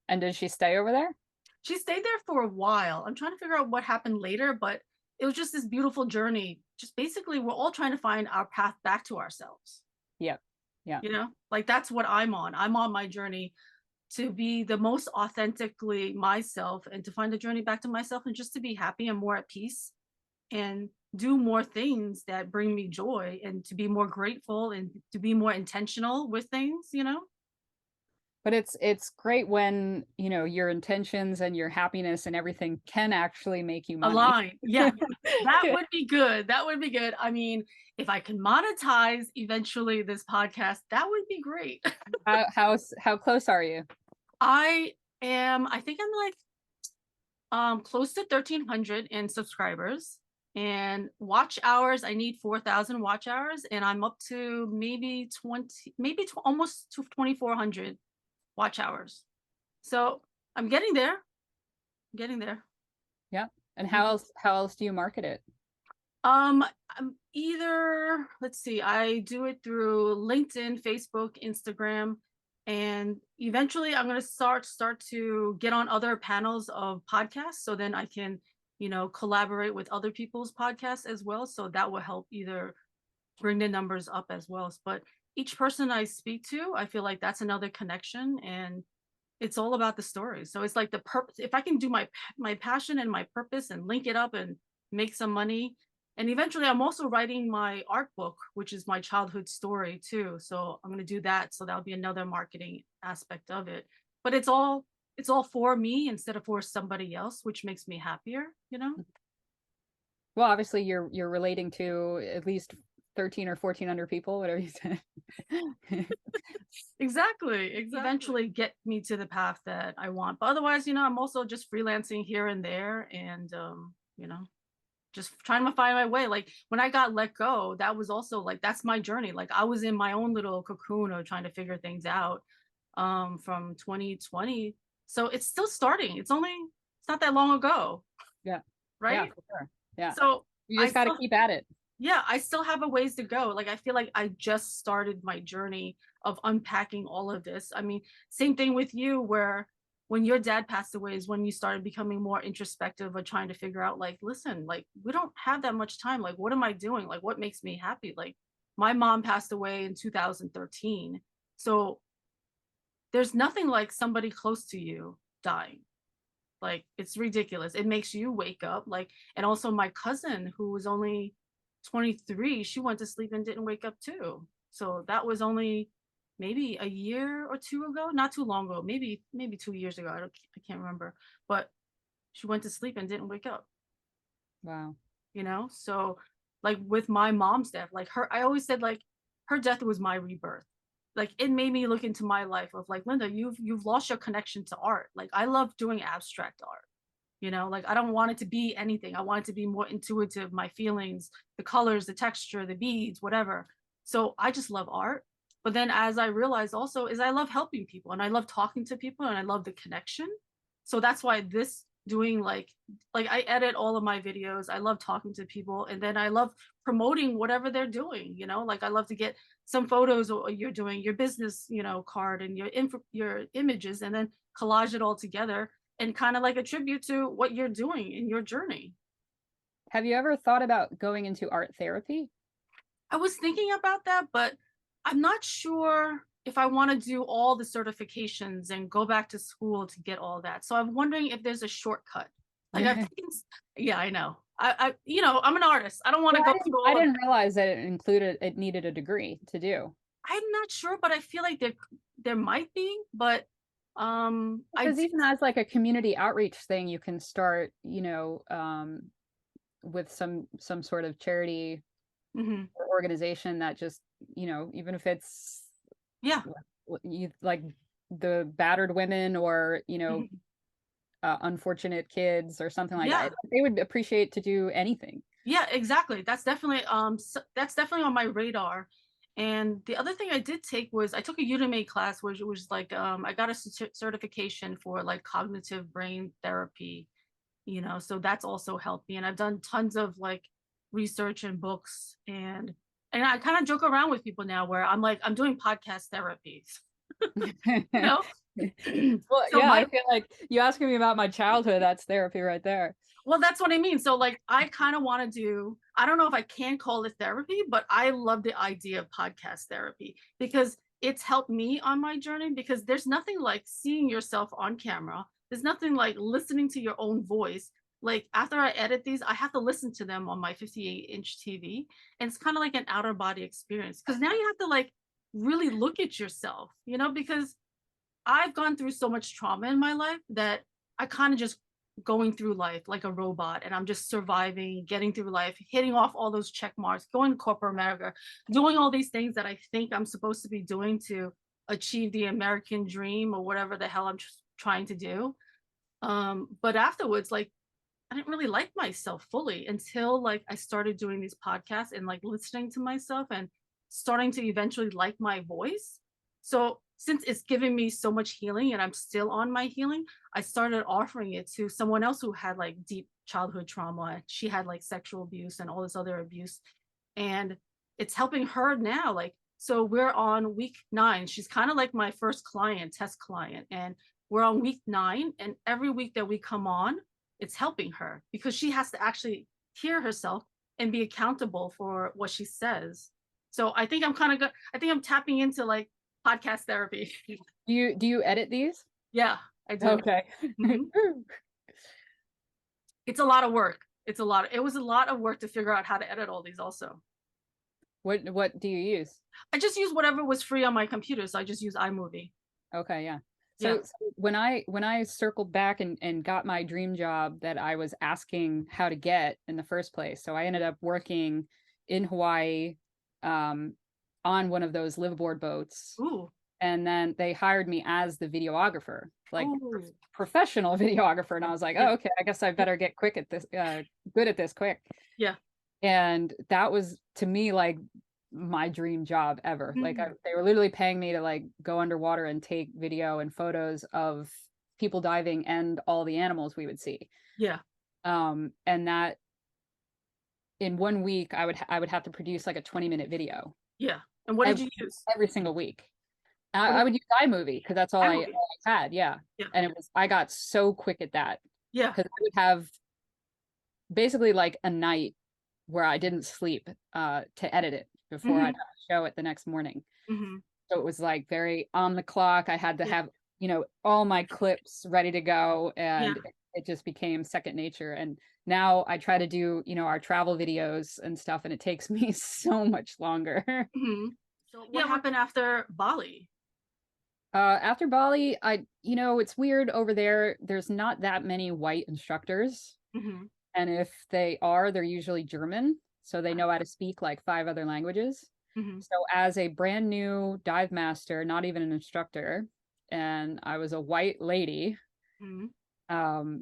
And did she stay over there? She stayed there for a while. I'm trying to figure out what happened later, but it was just this beautiful journey. Just basically, we're all trying to find our path back to ourselves. Yep. Yeah. Like that's what I'm on. I'm on my journey to be the most authentically myself and to find a journey back to myself and just to be happy and more at peace and do more things that bring me joy and to be more grateful and to be more intentional with things. But it's great when, your intentions and your happiness and everything can actually make you money. Align. Yeah. That would be good. That would be good. I mean, if I can monetize eventually this podcast, that would be great. How close are you? I think I'm like close to 1,300 in subscribers and watch hours. I need 4,000 watch hours and I'm up to maybe 20, maybe almost to 2,400 watch hours. So I'm getting there. Getting there. Yeah. And how Mhm. else do you market it? Either, let's see, I do it through LinkedIn, Facebook, Instagram, and eventually I'm going to start to get on other panels of podcasts so then I can, collaborate with other people's podcasts as well. So that will help either bring the numbers up as well. But each person I speak to, I feel like that's another connection and it's all about the story. So it's like the purpose. If I can do my passion and my purpose and link it up and make some money, and eventually I'm also writing my art book, which is my childhood story too. So I'm gonna do that. So that'll be another marketing aspect of it. But it's all for me instead of for somebody else, which makes me happier. Well, obviously you're relating to, at least 13 or 1400 people, whatever you said. Exactly. Eventually get me to the path that I want. But otherwise, I'm also just freelancing here and there, and just trying to find my way. Like when I got let go, that was also like, that's my journey. Like I was in my own little cocoon of trying to figure things out from 2020. So it's still starting. It's not that long ago. Yeah. Right. Yeah, for sure. Yeah. So You just got to keep at it. yeah, I still have a ways to go. Like I feel like I just started my journey of unpacking all of this. I mean, same thing with you, where when your dad passed away is when you started becoming more introspective or trying to figure out, like, listen, like we don't have that much time. Like, what am I doing? Like, what makes me happy? Like my mom passed away in 2013. So there's nothing like somebody close to you dying. Like it's ridiculous. It makes you wake up. Like, and also my cousin who was only 23, she went to sleep and didn't wake up too. So that was only maybe a year or two ago, not too long ago, maybe 2 years ago. I can't remember, but she went to sleep and didn't wake up. Wow. So like with my mom's death, like I always said, like her death was my rebirth. Like it made me look into my life of like, Linda, you've lost your connection to art. Like I love doing abstract art. Like I don't want it to be anything. I want it to be more intuitive, my feelings, the colors, the texture, the beads, whatever. So I just love art. But then as I realized also is I love helping people and I love talking to people and I love the connection. So that's why this doing like I edit all of my videos. I love talking to people, and then I love promoting whatever they're doing, like I love to get some photos or you're doing your business, card and your images, and then collage it all together and kind of like a tribute to what you're doing in your journey. Have you ever thought about going into art therapy? I was thinking about that, but I'm not sure if I want to do all the certifications and go back to school to get all that. So I'm wondering if there's a shortcut. Like I've taken, yeah, I know. I'm an artist. I don't want to go through all I didn't realize that it needed a degree to do. I'm not sure, but I feel like there might be, but because even as like a community outreach thing, you can start, with some sort of charity or organization that just, even if it's you like the battered women or unfortunate kids or something like that, they would appreciate to do anything. Yeah, exactly. That's definitely on my radar. And the other thing I did take was I took a Udemy class, which was like I got a certification for like cognitive brain therapy, so that's also helped me. And I've done tons of like research and books, and I kind of joke around with people now where I'm like, I'm doing podcast therapies. Well, so yeah, I feel like you asking me about my childhood, that's therapy right there. Well, that's what I mean. So like, I kind of want to do, I don't know if I can call it therapy, but I love the idea of podcast therapy because it's helped me on my journey, because there's nothing like seeing yourself on camera. There's nothing like listening to your own voice. Like after I edit these, I have to listen to them on my 58-inch TV. And it's kind of like an outer body experience, because now you have to like really look at yourself, because I've gone through so much trauma in my life that I kind of just going through life like a robot, and I'm just surviving, getting through life, hitting off all those check marks, going to corporate America, doing all these things that I think I'm supposed to be doing to achieve the American dream or whatever the hell I'm trying to do. But afterwards, like I didn't really like myself fully until like I started doing these podcasts and like listening to myself and starting to eventually like my voice. So since it's given me so much healing and I'm still on my healing, I started offering it to someone else who had like deep childhood trauma. She had like sexual abuse and all this other abuse. And it's helping her now. Like, so we're on week 9. She's kind of like my first test client. And we're on week 9. And every week that we come on, it's helping her because she has to actually hear herself and be accountable for what she says. So I think I'm kind of good. I think I'm tapping into like podcast therapy. Do you edit these? Yeah, I do. Okay. It's a lot of work. It was a lot of work to figure out how to edit all these also. What do you use? I just use whatever was free on my computer. So I just use iMovie. Okay, yeah. So when I circled back and got my dream job that I was asking how to get in the first place, so I ended up working in Hawaii on one of those liveaboard boats. Ooh. And then they hired me as the videographer, like Ooh. professional videographer. And I was like, Yeah. oh, okay, I guess I better get quick at this, good at this quick. Yeah. And that was to me like my dream job ever. Like Mm. they were literally paying me to like go underwater and take video and photos of people diving and all the animals we would see. Yeah. And that in 1 week I would have to produce like a 20-minute video Yeah. And what did you use? every single week. What I did- would use iMovie because that's all iMovie. I had. Yeah. Yeah. And it was, I got so quick at that Yeah. because I would have basically like a night where I didn't sleep to edit it before I'd have to show it the next morning. Mm-hmm. So it was like very on the clock. I had to have, you know, all my clips ready to go, and it just became second nature. And now I try to do, you know, our travel videos and stuff, and it takes me so much longer. Mm-hmm. So what happened after Bali? After Bali, you know, it's weird over there. There's not that many white instructors. Mm-hmm. And if they are, they're usually German. So they know how to speak like 5 other languages. Mm-hmm. So as a brand new dive master, not even an instructor, and I was a white lady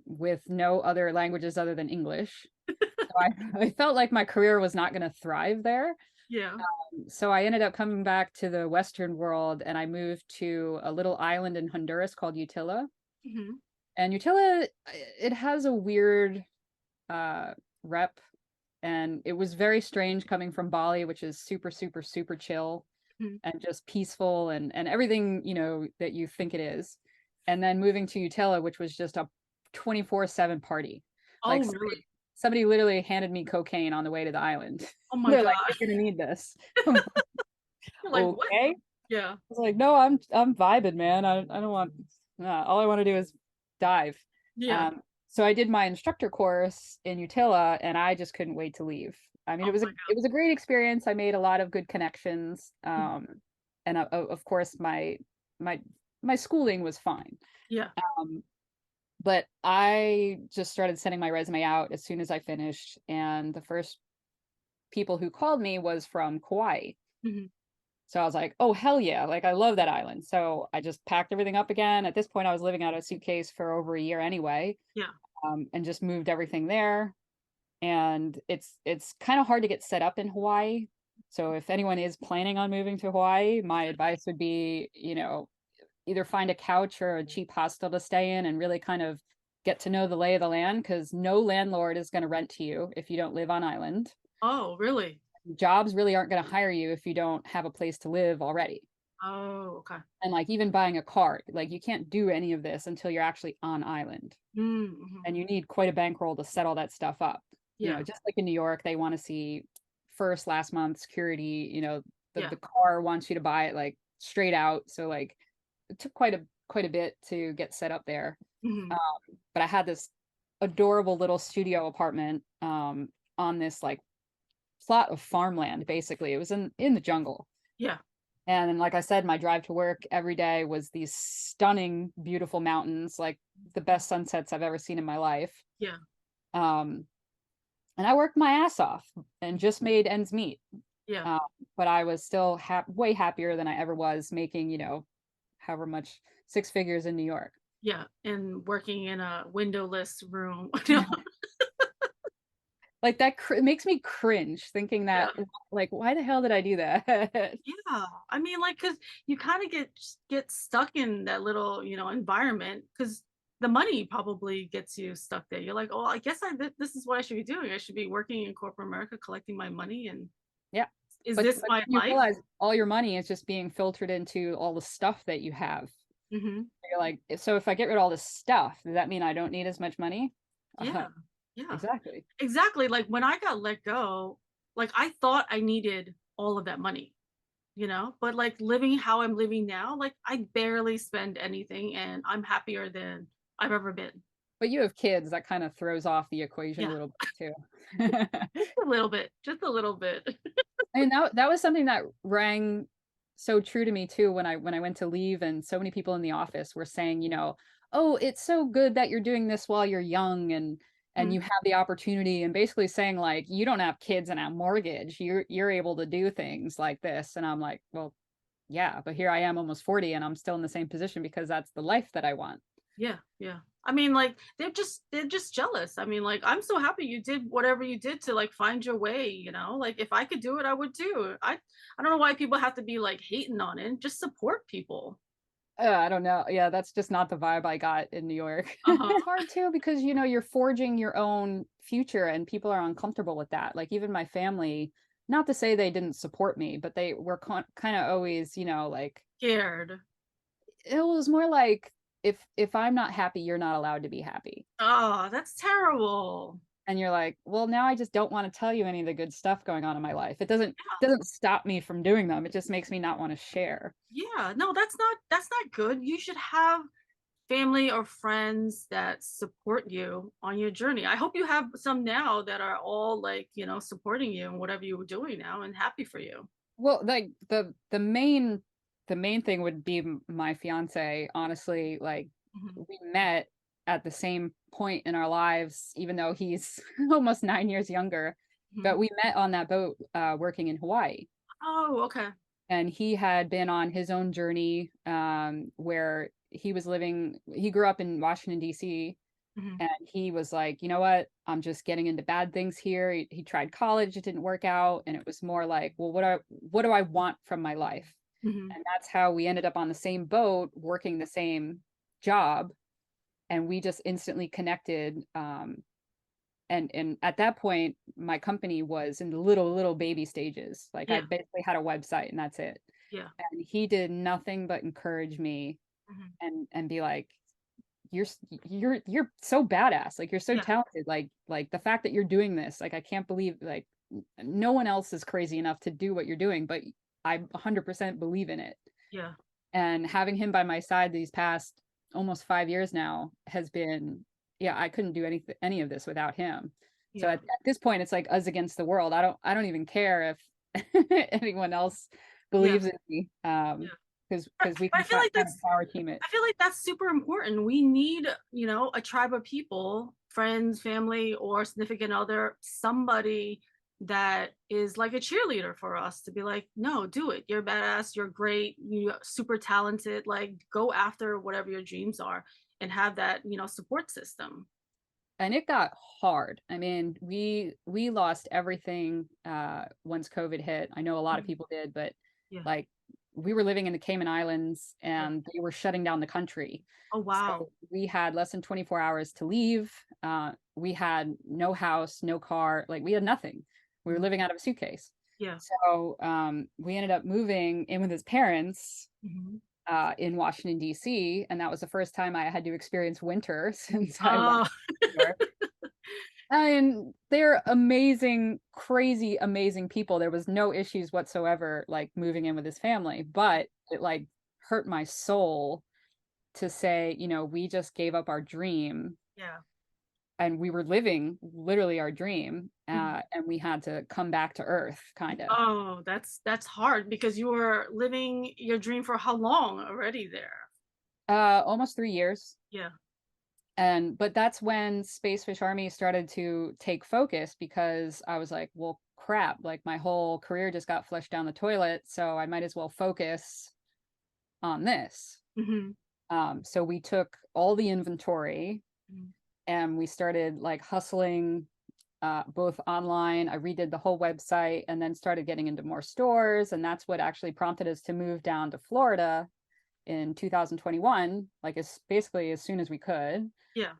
with no other languages other than English. So I felt like my career was not going to thrive there. Yeah. So I ended up coming back to the Western world, and I moved to a little island in Honduras called Utila. Mm-hmm. And Utila, it has a weird rep, and it was very strange coming from Bali, which is super, super, super chill and just peaceful and everything, you know, that you think it is. And then moving to Utila, which was just a 24/7 party. Oh, Like really? somebody literally handed me cocaine on the way to the island. Oh my They're gosh. like, you're gonna need this. You're like, what? Okay. Yeah. I was like, no, I'm vibing, man. I don't want, all I want to do is dive. Yeah. So I did my instructor course in Utila, and I just couldn't wait to leave. I mean, Oh it was my it was a great experience. I made a lot of good connections. God. And of course my schooling was fine. Yeah. But I just started sending my resume out as soon as I finished, and the first people who called me was from Kauai. Mm-hmm. So I was like, oh, hell yeah. Like, I love that island. So I just packed everything up again. At this point, I was living out of a suitcase for over a year anyway. Yeah. And just moved everything there. And it's kind of hard to get set up in Hawaii. So if anyone is planning on moving to Hawaii, my advice would be, you know, either find a couch or a cheap hostel to stay in and really kind of get to know the lay of the land, because no landlord is going to rent to you if you don't live on island. Oh, really? Jobs really aren't going to hire you if you don't have a place to live already. Oh, okay. And like even buying a car, like you can't do any of this until you're actually on island. Mm-hmm. And you need quite a bankroll to set all that stuff up. Yeah. You know, just like in New York, they want to see first, last month security, you know, the Yeah. car wants you to buy it like straight out. So like it took quite a bit to get set up there. Mm-hmm. But I had this adorable little studio apartment on this like plot of farmland. Basically, it was in the jungle. Yeah. And like I said, my drive to work every day was these stunning, beautiful mountains, like the best sunsets I've ever seen in my life. Yeah. And I worked my ass off and just made ends meet. Yeah. But I was still way happier than I ever was making, you know, however much, 6 figures in New York. Yeah. And working in a windowless room. Like that makes me cringe thinking that, like, why the hell did I do that? Yeah. I mean, like, because you kind of get stuck in that little, you know, environment, because the money probably gets you stuck there. You're like, oh, I guess this is what I should be doing. I should be working in corporate America, collecting my money. And Yeah. is But this my you life? realize all your money is just being filtered into all the stuff that you have. Mm-hmm. You're like, so if I get rid of all this stuff, does that mean I don't need as much money? Yeah. Yeah. Exactly. Exactly. Like when I got let go, like I thought I needed all of that money, you know, but like living how I'm living now, like I barely spend anything and I'm happier than I've ever been. But you have kids, that kind of throws off the equation a little bit too. Just a little bit, just a little bit. And that was something that rang so true to me too when I went to leave, and so many people in the office were saying, you know, oh, it's so good that you're doing this while you're young, and and you have the opportunity, and basically saying like, you don't have kids and a mortgage, you're able to do things like this. And I'm like, well, yeah, but here I am almost 40 and I'm still in the same position because that's the life that I want. Yeah, yeah. I mean, like they're just jealous. I mean, like I'm so happy you did whatever you did to like find your way, you know? Like if I could do it, I would too. I don't know why people have to be like hating on it. Just support people. I don't know. Yeah, that's just not the vibe I got in New York. Uh-huh. It's hard too because you know you're forging your own future and people are uncomfortable with that. Like even my family, not to say they didn't support me, but they were kind of always, you know, like Scared. it was more like if I'm not happy, you're not allowed to be happy. Oh, that's terrible. And you're like, well, now I just don't want to tell you any of the good stuff going on in my life. It doesn't stop me from doing them. It just makes me not want to share. Yeah, no, that's not good. You should have family or friends that support you on your journey. I hope you have some now that are all like, supporting you and whatever you were doing now and happy for you. Well, like the main thing would be my fiance. Honestly, like Mhm, we met at the same point in our lives, even though he's almost 9 years younger. mhm. But we met on that boat working in Hawaii. Oh, okay. And he had been on his own journey where he was living. He grew up in Washington, D.C. Mhm, And he was like, you know what? I'm just getting into bad things here. He tried college, it didn't work out. And it was more like, well, what do I want from my life? mhm. And that's how we ended up on the same boat, working the same job. And we just instantly connected. And at that point, my company was in the little baby stages. Like I Yeah, basically had a website and that's it. yeah. And he did nothing but encourage me Mhm. and be like, you're you're so badass, like you're so Yeah, talented, like the fact that you're doing this, like I can't believe, like no one else is crazy enough to do what you're doing, but I 100% believe in it. yeah, And having him by my side these past almost 5 years now has been, yeah, I couldn't do any of this without him. So yeah, at this point it's like us against the world. I don't even care if anyone else yeah, believes in me, yeah. because we But can kind of power team it. I feel like that's super important. We need, a tribe of people, friends, family, or significant other, somebody that is like a cheerleader for us to be like, no, do it. You're badass. You're great. You're super talented. Like, go after whatever your dreams are and have that, support system. And it got hard. I mean, we lost everything once COVID hit. I know a lot of Mhm. people did, but Yeah. like we were living in the Cayman Islands Yeah. and they were shutting down the country. Oh, wow. So we had less than 24 hours to leave. We had no house, no car, like we had nothing. We were Mhm. living out of a suitcase. Yeah. So we ended up moving in with his parents Mhm. in Washington, D.C. And that was the first time I had to experience winter since I left Oh, New York. And they're amazing, crazy, amazing people. There was no issues whatsoever, like moving in with his family, but it like hurt my soul to say, we just gave up our dream yeah. and we were living literally our dream, Mhm. and we had to come back to earth, kind of. Oh, that's hard because you were living your dream for how long already there? Almost 3 years. Yeah. But that's when Spacefish Army started to take focus because I was like, well, crap, like my whole career just got flushed down the toilet, so I might as well focus on this. Mhm. So we took all the inventory Mhm. and we started like hustling both online. I redid the whole website and then started getting into more stores. And that's what actually prompted us to move down to Florida in 2021, like as basically as soon as we could, Yeah.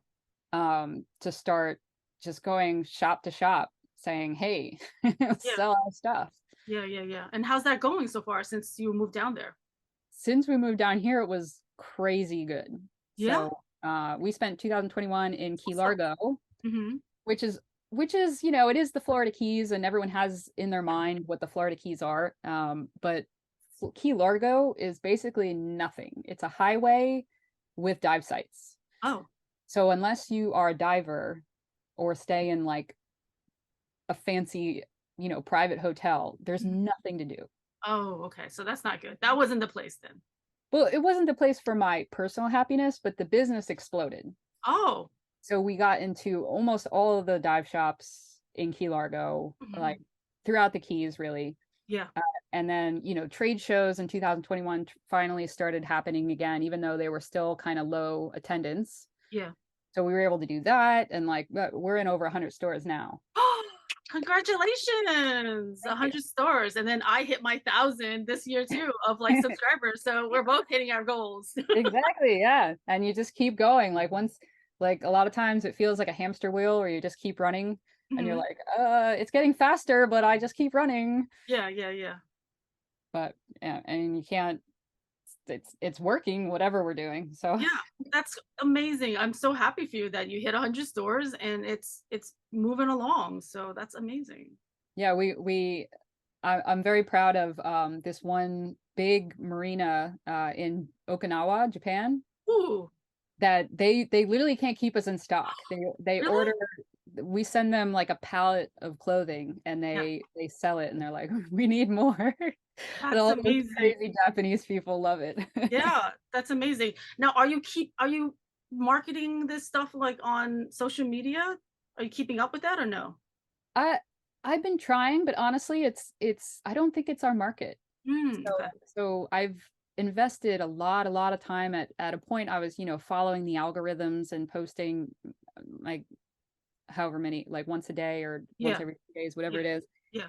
to start just going shop to shop saying, hey, Yeah. sell our stuff. Yeah. Yeah. Yeah. And how's that going so far since you moved down there? Since we moved down here, it was crazy good. Yeah. So we spent 2021 in Key Awesome. Largo, Mm-hmm. which is it is the Florida Keys, and everyone has in their mind what the Florida Keys are. But Key Largo is basically nothing. It's a highway with dive sites. Oh. So unless you are a diver or stay in like a fancy, private hotel, there's Mhm. nothing to do. Oh, okay. So that's not good. That wasn't the place then. Well, it wasn't the place for my personal happiness, but the business exploded. Oh. So we got into almost all of the dive shops in Key Largo, like throughout the Keys, really. Yeah. And then, trade shows in 2021 finally started happening again, even though they were still kind of low attendance. Yeah. So we were able to do that. And like, we're in over 100 stores now. Congratulations, 100 stores. And then I hit my 1,000 this year too of like subscribers. So we're both hitting our goals. Exactly. Yeah. And you just keep going. Like a lot of times it feels like a hamster wheel where you just keep running and you're like, it's getting faster, but I just keep running. Yeah, yeah, yeah. But yeah, and you can't, it's working, whatever we're doing. So yeah, that's amazing. I'm so happy for you that you hit 100 stores and it's moving along. So that's amazing. Yeah, I'm very proud of this one big marina in Okinawa, Japan. Ooh. That they literally can't keep us in stock. They Really? order, we send them like a pallet of clothing and they sell it and they're like, we need more. And That's all those amazing. crazy Japanese people love it. Yeah, that's amazing. Now, are you marketing this stuff like on social media? Are you keeping up with that or no? I've been trying, but honestly, I don't think it's our market. Okay. So I've invested a lot of time at a point I was, following the algorithms and posting like however many, like once a day or once every 2 days, whatever it is. Yeah.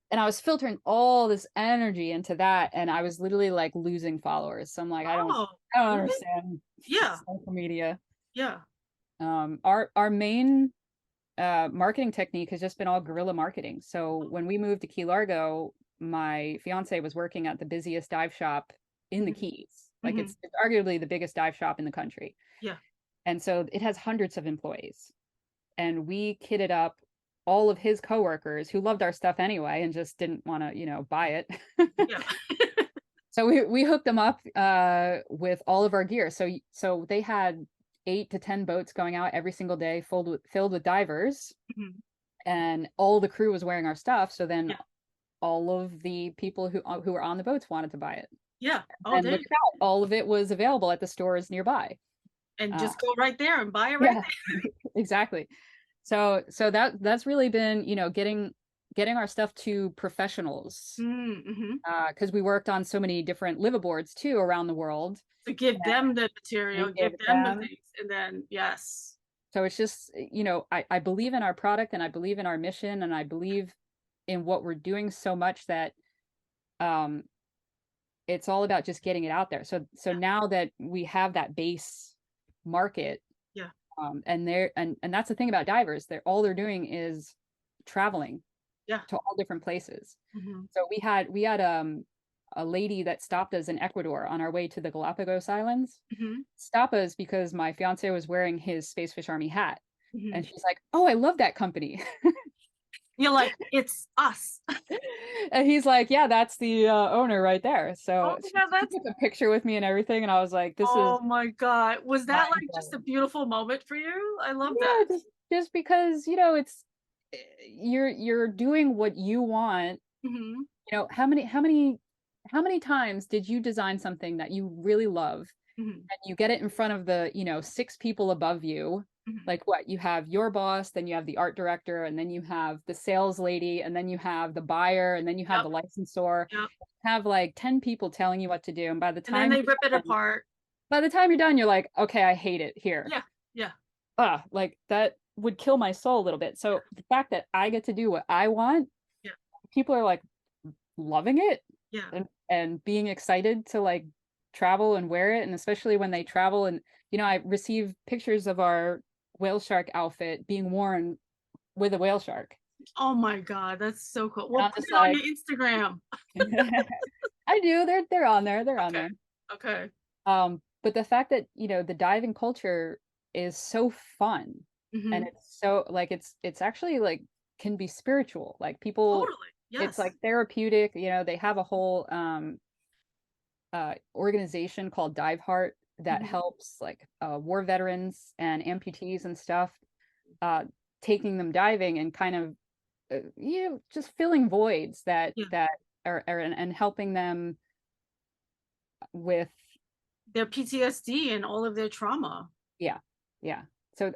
And I was filtering all this energy into that, and I was literally like losing followers. So I'm like, I don't really? understand Yeah. social media. Yeah. Our main marketing technique has just been all guerrilla marketing. So when we moved to Key Largo, my fiance was working at the busiest dive shop in the Keys. Like it's arguably the biggest dive shop in the country. Yeah. And so it has hundreds of employees. And we kitted up all of his coworkers who loved our stuff anyway and just didn't want to, buy it. Yeah. So we hooked them up with all of our gear. So they had 8 to 10 boats going out every single day filled with divers. And all the crew was wearing our stuff. So then all of the people who were on the boats wanted to buy it. Yeah. And look at that. All of it was available at the stores nearby. And just go right there and buy it right there. Exactly. So that's really been, getting our stuff to professionals. Because we worked on so many different liveaboards too around the world. To give them the material, give them the things, and then So it's just, I believe in our product and I believe in our mission and I believe in what we're doing so much that it's all about just getting it out there. So now that we have that base market, and that's the thing about divers, they're doing is traveling to all different places. So we had a lady that stopped us in Ecuador on our way to the Galapagos Islands. Stop us because my fiance was wearing his Spacefish Army hat. And she's like, oh, I love that company. You're like, it's us. And he's like, yeah, that's the owner right there. So she took a picture with me and everything. And I was like, this is. Oh my God. Was that like just a beautiful moment for you? I love that. Just because, it's, you're doing what you want. How many times did you design something that you really love and you get it in front of the, 6 people above you? Like what, you have your boss, then you have the art director, and then you have the sales lady, and then you have the buyer, and then you have the licensor. Have like 10 people telling you what to do, and by the time and then they rip it apart. By the time you're done, you're like, okay, I hate it here. Like that would kill my soul a little bit. So the fact that I get to do what I want, people are like loving it, and being excited to like travel and wear it, and especially when they travel and I receive pictures of our whale shark outfit being worn with a whale shark. Oh my God, that's so cool. Well, put it on your Instagram. I do. They're on there. They're on there. Okay. But the fact that the diving culture is so fun, and it's so like it's actually like can be spiritual. Like people, it's like therapeutic. They have a whole organization called Dive Heart that helps like war veterans and amputees and stuff, taking them diving and kind of just filling voids that are and helping them with their PTSD and all of their trauma. So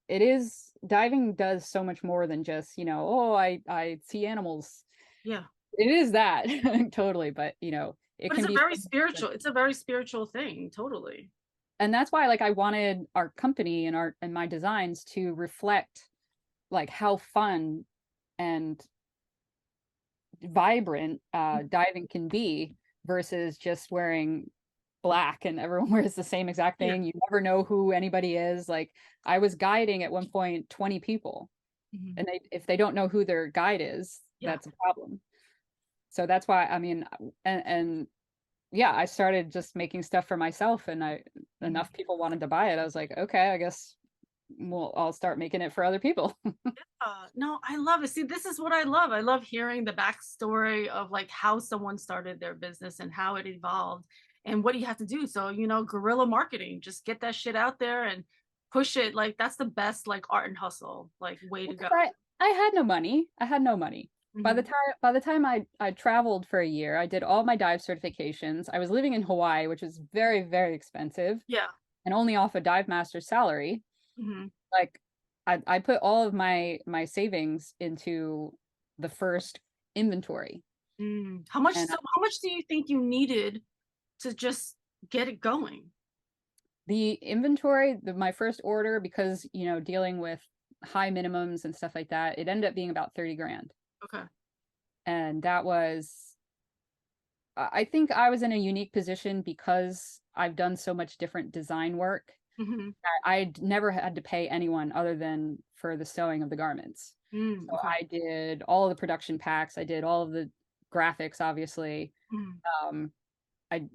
it is, diving does so much more than just, oh, I see animals. Yeah. It is that totally, but it But it's can a be very so much spiritual, it's a very spiritual thing, totally. and that's why like I wanted our company and our and my designs to reflect like how fun and vibrant diving can be versus just wearing black and everyone wears the same exact Yeah. thing. You never know who anybody is. Like I was guiding at one point 20 people, Mhm. and if they don't know who their guide is, Yeah. that's a problem. So that's why I mean, and yeah, I started just making stuff for myself, and Mhm. enough people wanted to buy it. I was like, okay, I guess I'll start making it for other people. No, I love it. See, this is what I love. I love hearing the backstory of like how someone started their business and how it evolved and what do you have to do. So, guerrilla marketing, just get that shit out there and push it. Like that's the best like art and hustle, like way to go. Because I had no money. I had no money. Hmm. By the time I traveled for a year, I did all my dive certifications. I was living in Hawaii, which is very, very expensive, Yeah. and only off a dive master's salary. Hmm. Like I put all of my savings into the first inventory. How much? And So, how much do you think you needed to just get it going? the inventory, my first order, because dealing with high minimums and stuff like that, it ended up being about 30 grand. Okay. And that was, I think I was in a unique position because I've done so much different design work. Hmm. I'd never had to pay anyone other than for the sewing of the garments. So Okay. I did all of the production packs, I did all of the graphics, obviously. Mhm. Um, I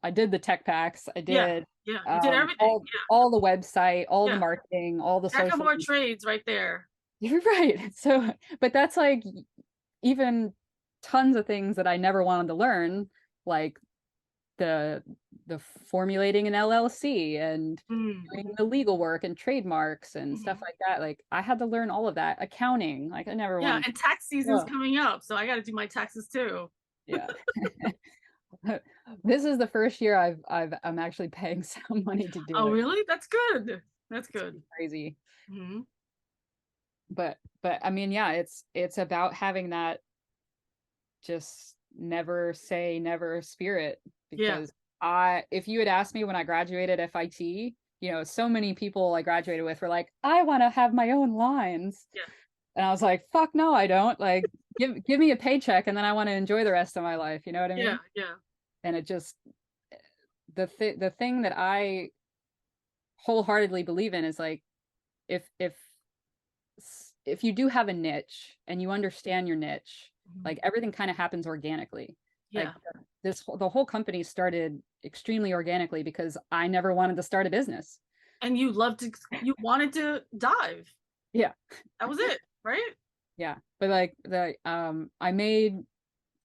I did the tech packs. I Yeah. did Yeah. You did everything. all the website, all the Yeah. marketing, all the Jack of social. all trades right there. You're right. So, but that's like even tons of things that I never wanted to learn, like the the formulating an LLC and doing Mm-hmm. the legal work and trademarks and stuff Hmm. like that. Like I had to learn all of that. Accounting, like I never Yeah, wanted and tax to. season's coming up, so I got to do my taxes too. Yeah. This is the first year I'm actually paying some money to do Oh, it. really? That's good. That's It's good. crazy. Hmm. But I mean, yeah, it's about having that just never say never spirit, Yeah. because I if you had asked me when I graduated FIT, so many people I graduated with were like, I want to have my own lines. Yeah. And I was like, fuck no, I don't. Like give me a paycheck and then I want to enjoy the rest of my life. You know what I Yeah. mean? Yeah. And it just the thing that I wholeheartedly believe in is like if if if you do have a niche and you understand your niche, Mhm. like everything kind of happens organically. Like Yeah. the whole company started extremely organically because I never wanted to start a business. And you wanted to dive. Yeah. That was it, right? Yeah. But like I made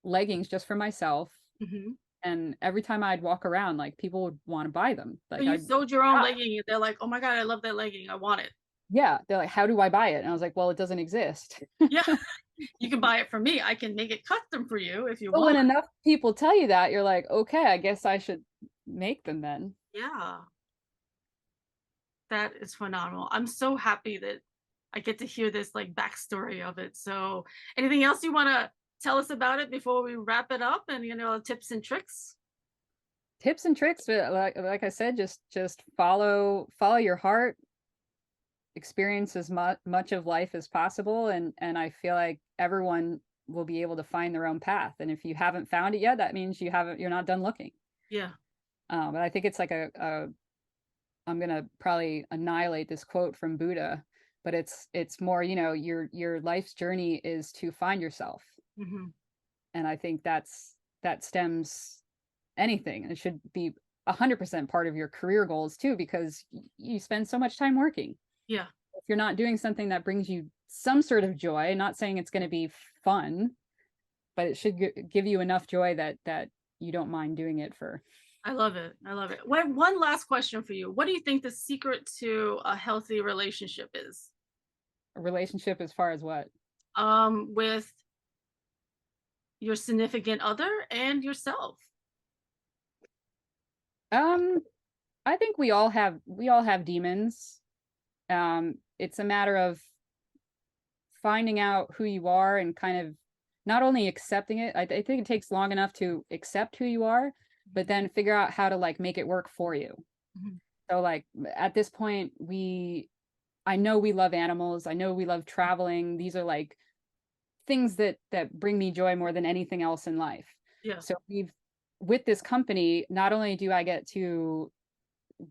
leggings just for myself, Hmm. and every time I'd walk around, like people would want to buy them. So Like you I'd sewed your own legging, and they're like, "Oh my God, I love that legging. I want it." yeah, they're like, how do I buy it? And I was like, well, it doesn't exist. Yeah, you can buy it from me. I can make it custom for you if you But when want. enough people tell you that, you're like, okay, I guess I should make them then. Yeah, that is phenomenal. I'm so happy that I get to hear this like backstory of it. So, anything else you want to tell us about it before we wrap it up? And tips and tricks. Tips and tricks, but like I said, just follow your heart, experience as much of life as possible, and I feel like everyone will be able to find their own path. And if you haven't found it yet, that means you're not done looking. Yeah. But I think it's like I'm gonna probably annihilate this quote from Buddha, but it's more, your life's journey is to find yourself. Hmm. And I think that stems anything. And it should be 100% part of your career goals too, because you spend so much time working. Yeah. If you're not doing something that brings you some sort of joy, not saying it's going to be fun, but it should give you enough joy that you don't mind doing it for. I love it. I love it. One last question for you. What do you think the secret to a healthy relationship is? A relationship as far as what? With your significant other and yourself. Um, I think we all have demons. It's a matter of finding out who you are and kind of not only accepting it. I think it takes long enough to accept who you are, but then figure out how to like make it work for you. So like at this point, I know we love animals. I know we love traveling. These are like things that bring me joy more than anything else in life. Yeah. So with this company, not only do I get to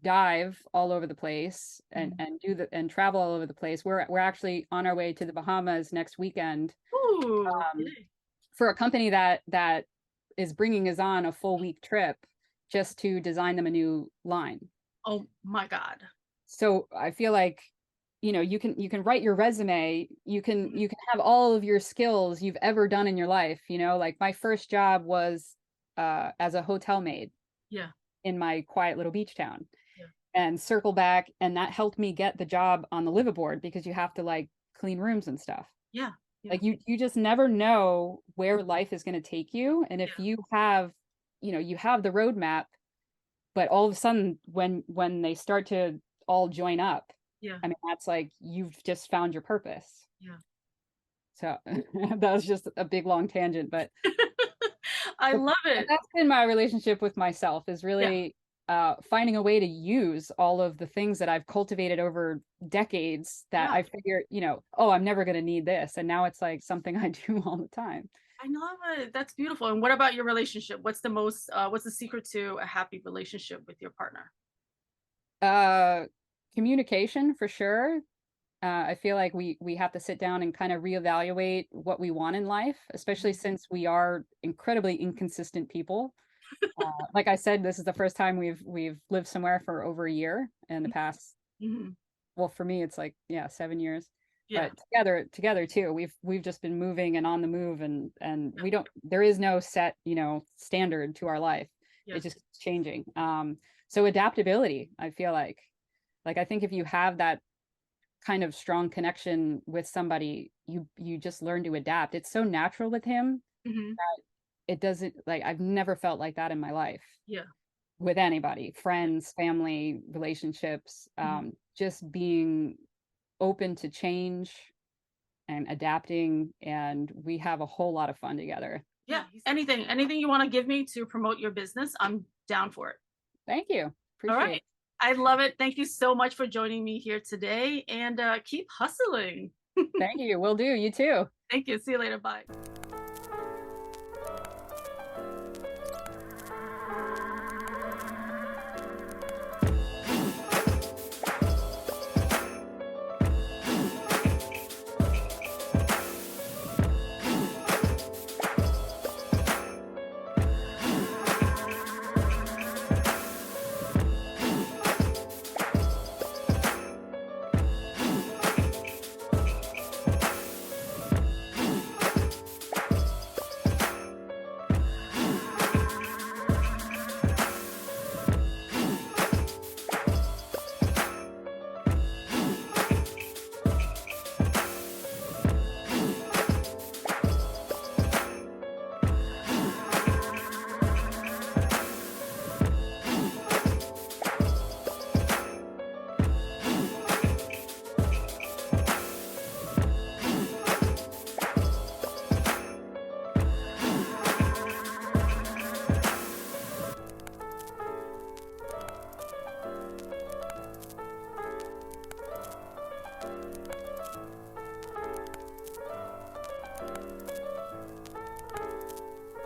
dive all over the place and and travel all over the place. We're actually on our way to the Bahamas next weekend. Ooh, for a company that is bringing us on a full week trip just to design them a new line. oh my God. So I feel like, you know, you can write your resume, you can have all of your skills you've ever done in your life. You know, like my first job was as a hotel maid. Yeah. In my quiet little beach town. Yeah. And circle back, and that helped me get the job on the liveaboard because you have to like clean rooms and stuff. Yeah. Yeah. Like you just never know where life is going to take you. And if you have, you know, you have the roadmap, but all of a sudden when they start to all join up, yeah, I mean, that's like you've just found your purpose. Yeah. So that was just a big long tangent, but I love it. That's been my relationship with myself, is really finding a way to use all of the things that I've cultivated over decades that I figured, you know, oh, I'm never going to need this. And now it's like something I do all the time. I love it. That's beautiful. And what about your relationship? What's the secret to a happy relationship with your partner? Communication for sure. I feel like we have to sit down and kind of reevaluate what we want in life, especially since we are incredibly inconsistent people. Like I said, this is the first time we've lived somewhere for over a year in the past. Well, for me, it's like 7 years. Yeah. But together too, we've just been moving and on the move, and we don't. There is no set standard to our life. It just keeps changing. So adaptability, I feel like I think if you have that kind of strong connection with somebody, you just learn to adapt. It's so natural with him that it doesn't, like, I've never felt like that in my life. Yeah. With anybody, friends, family, relationships, just being open to change and adapting, and we have a whole lot of fun together. Yeah. Anything you want to give me to promote your business, I'm down for it. Thank you. Appreciate All right. it. I love it. Thank you so much for joining me here today, and keep hustling. Thank you. Will do. You too. Thank you. See you later. Bye.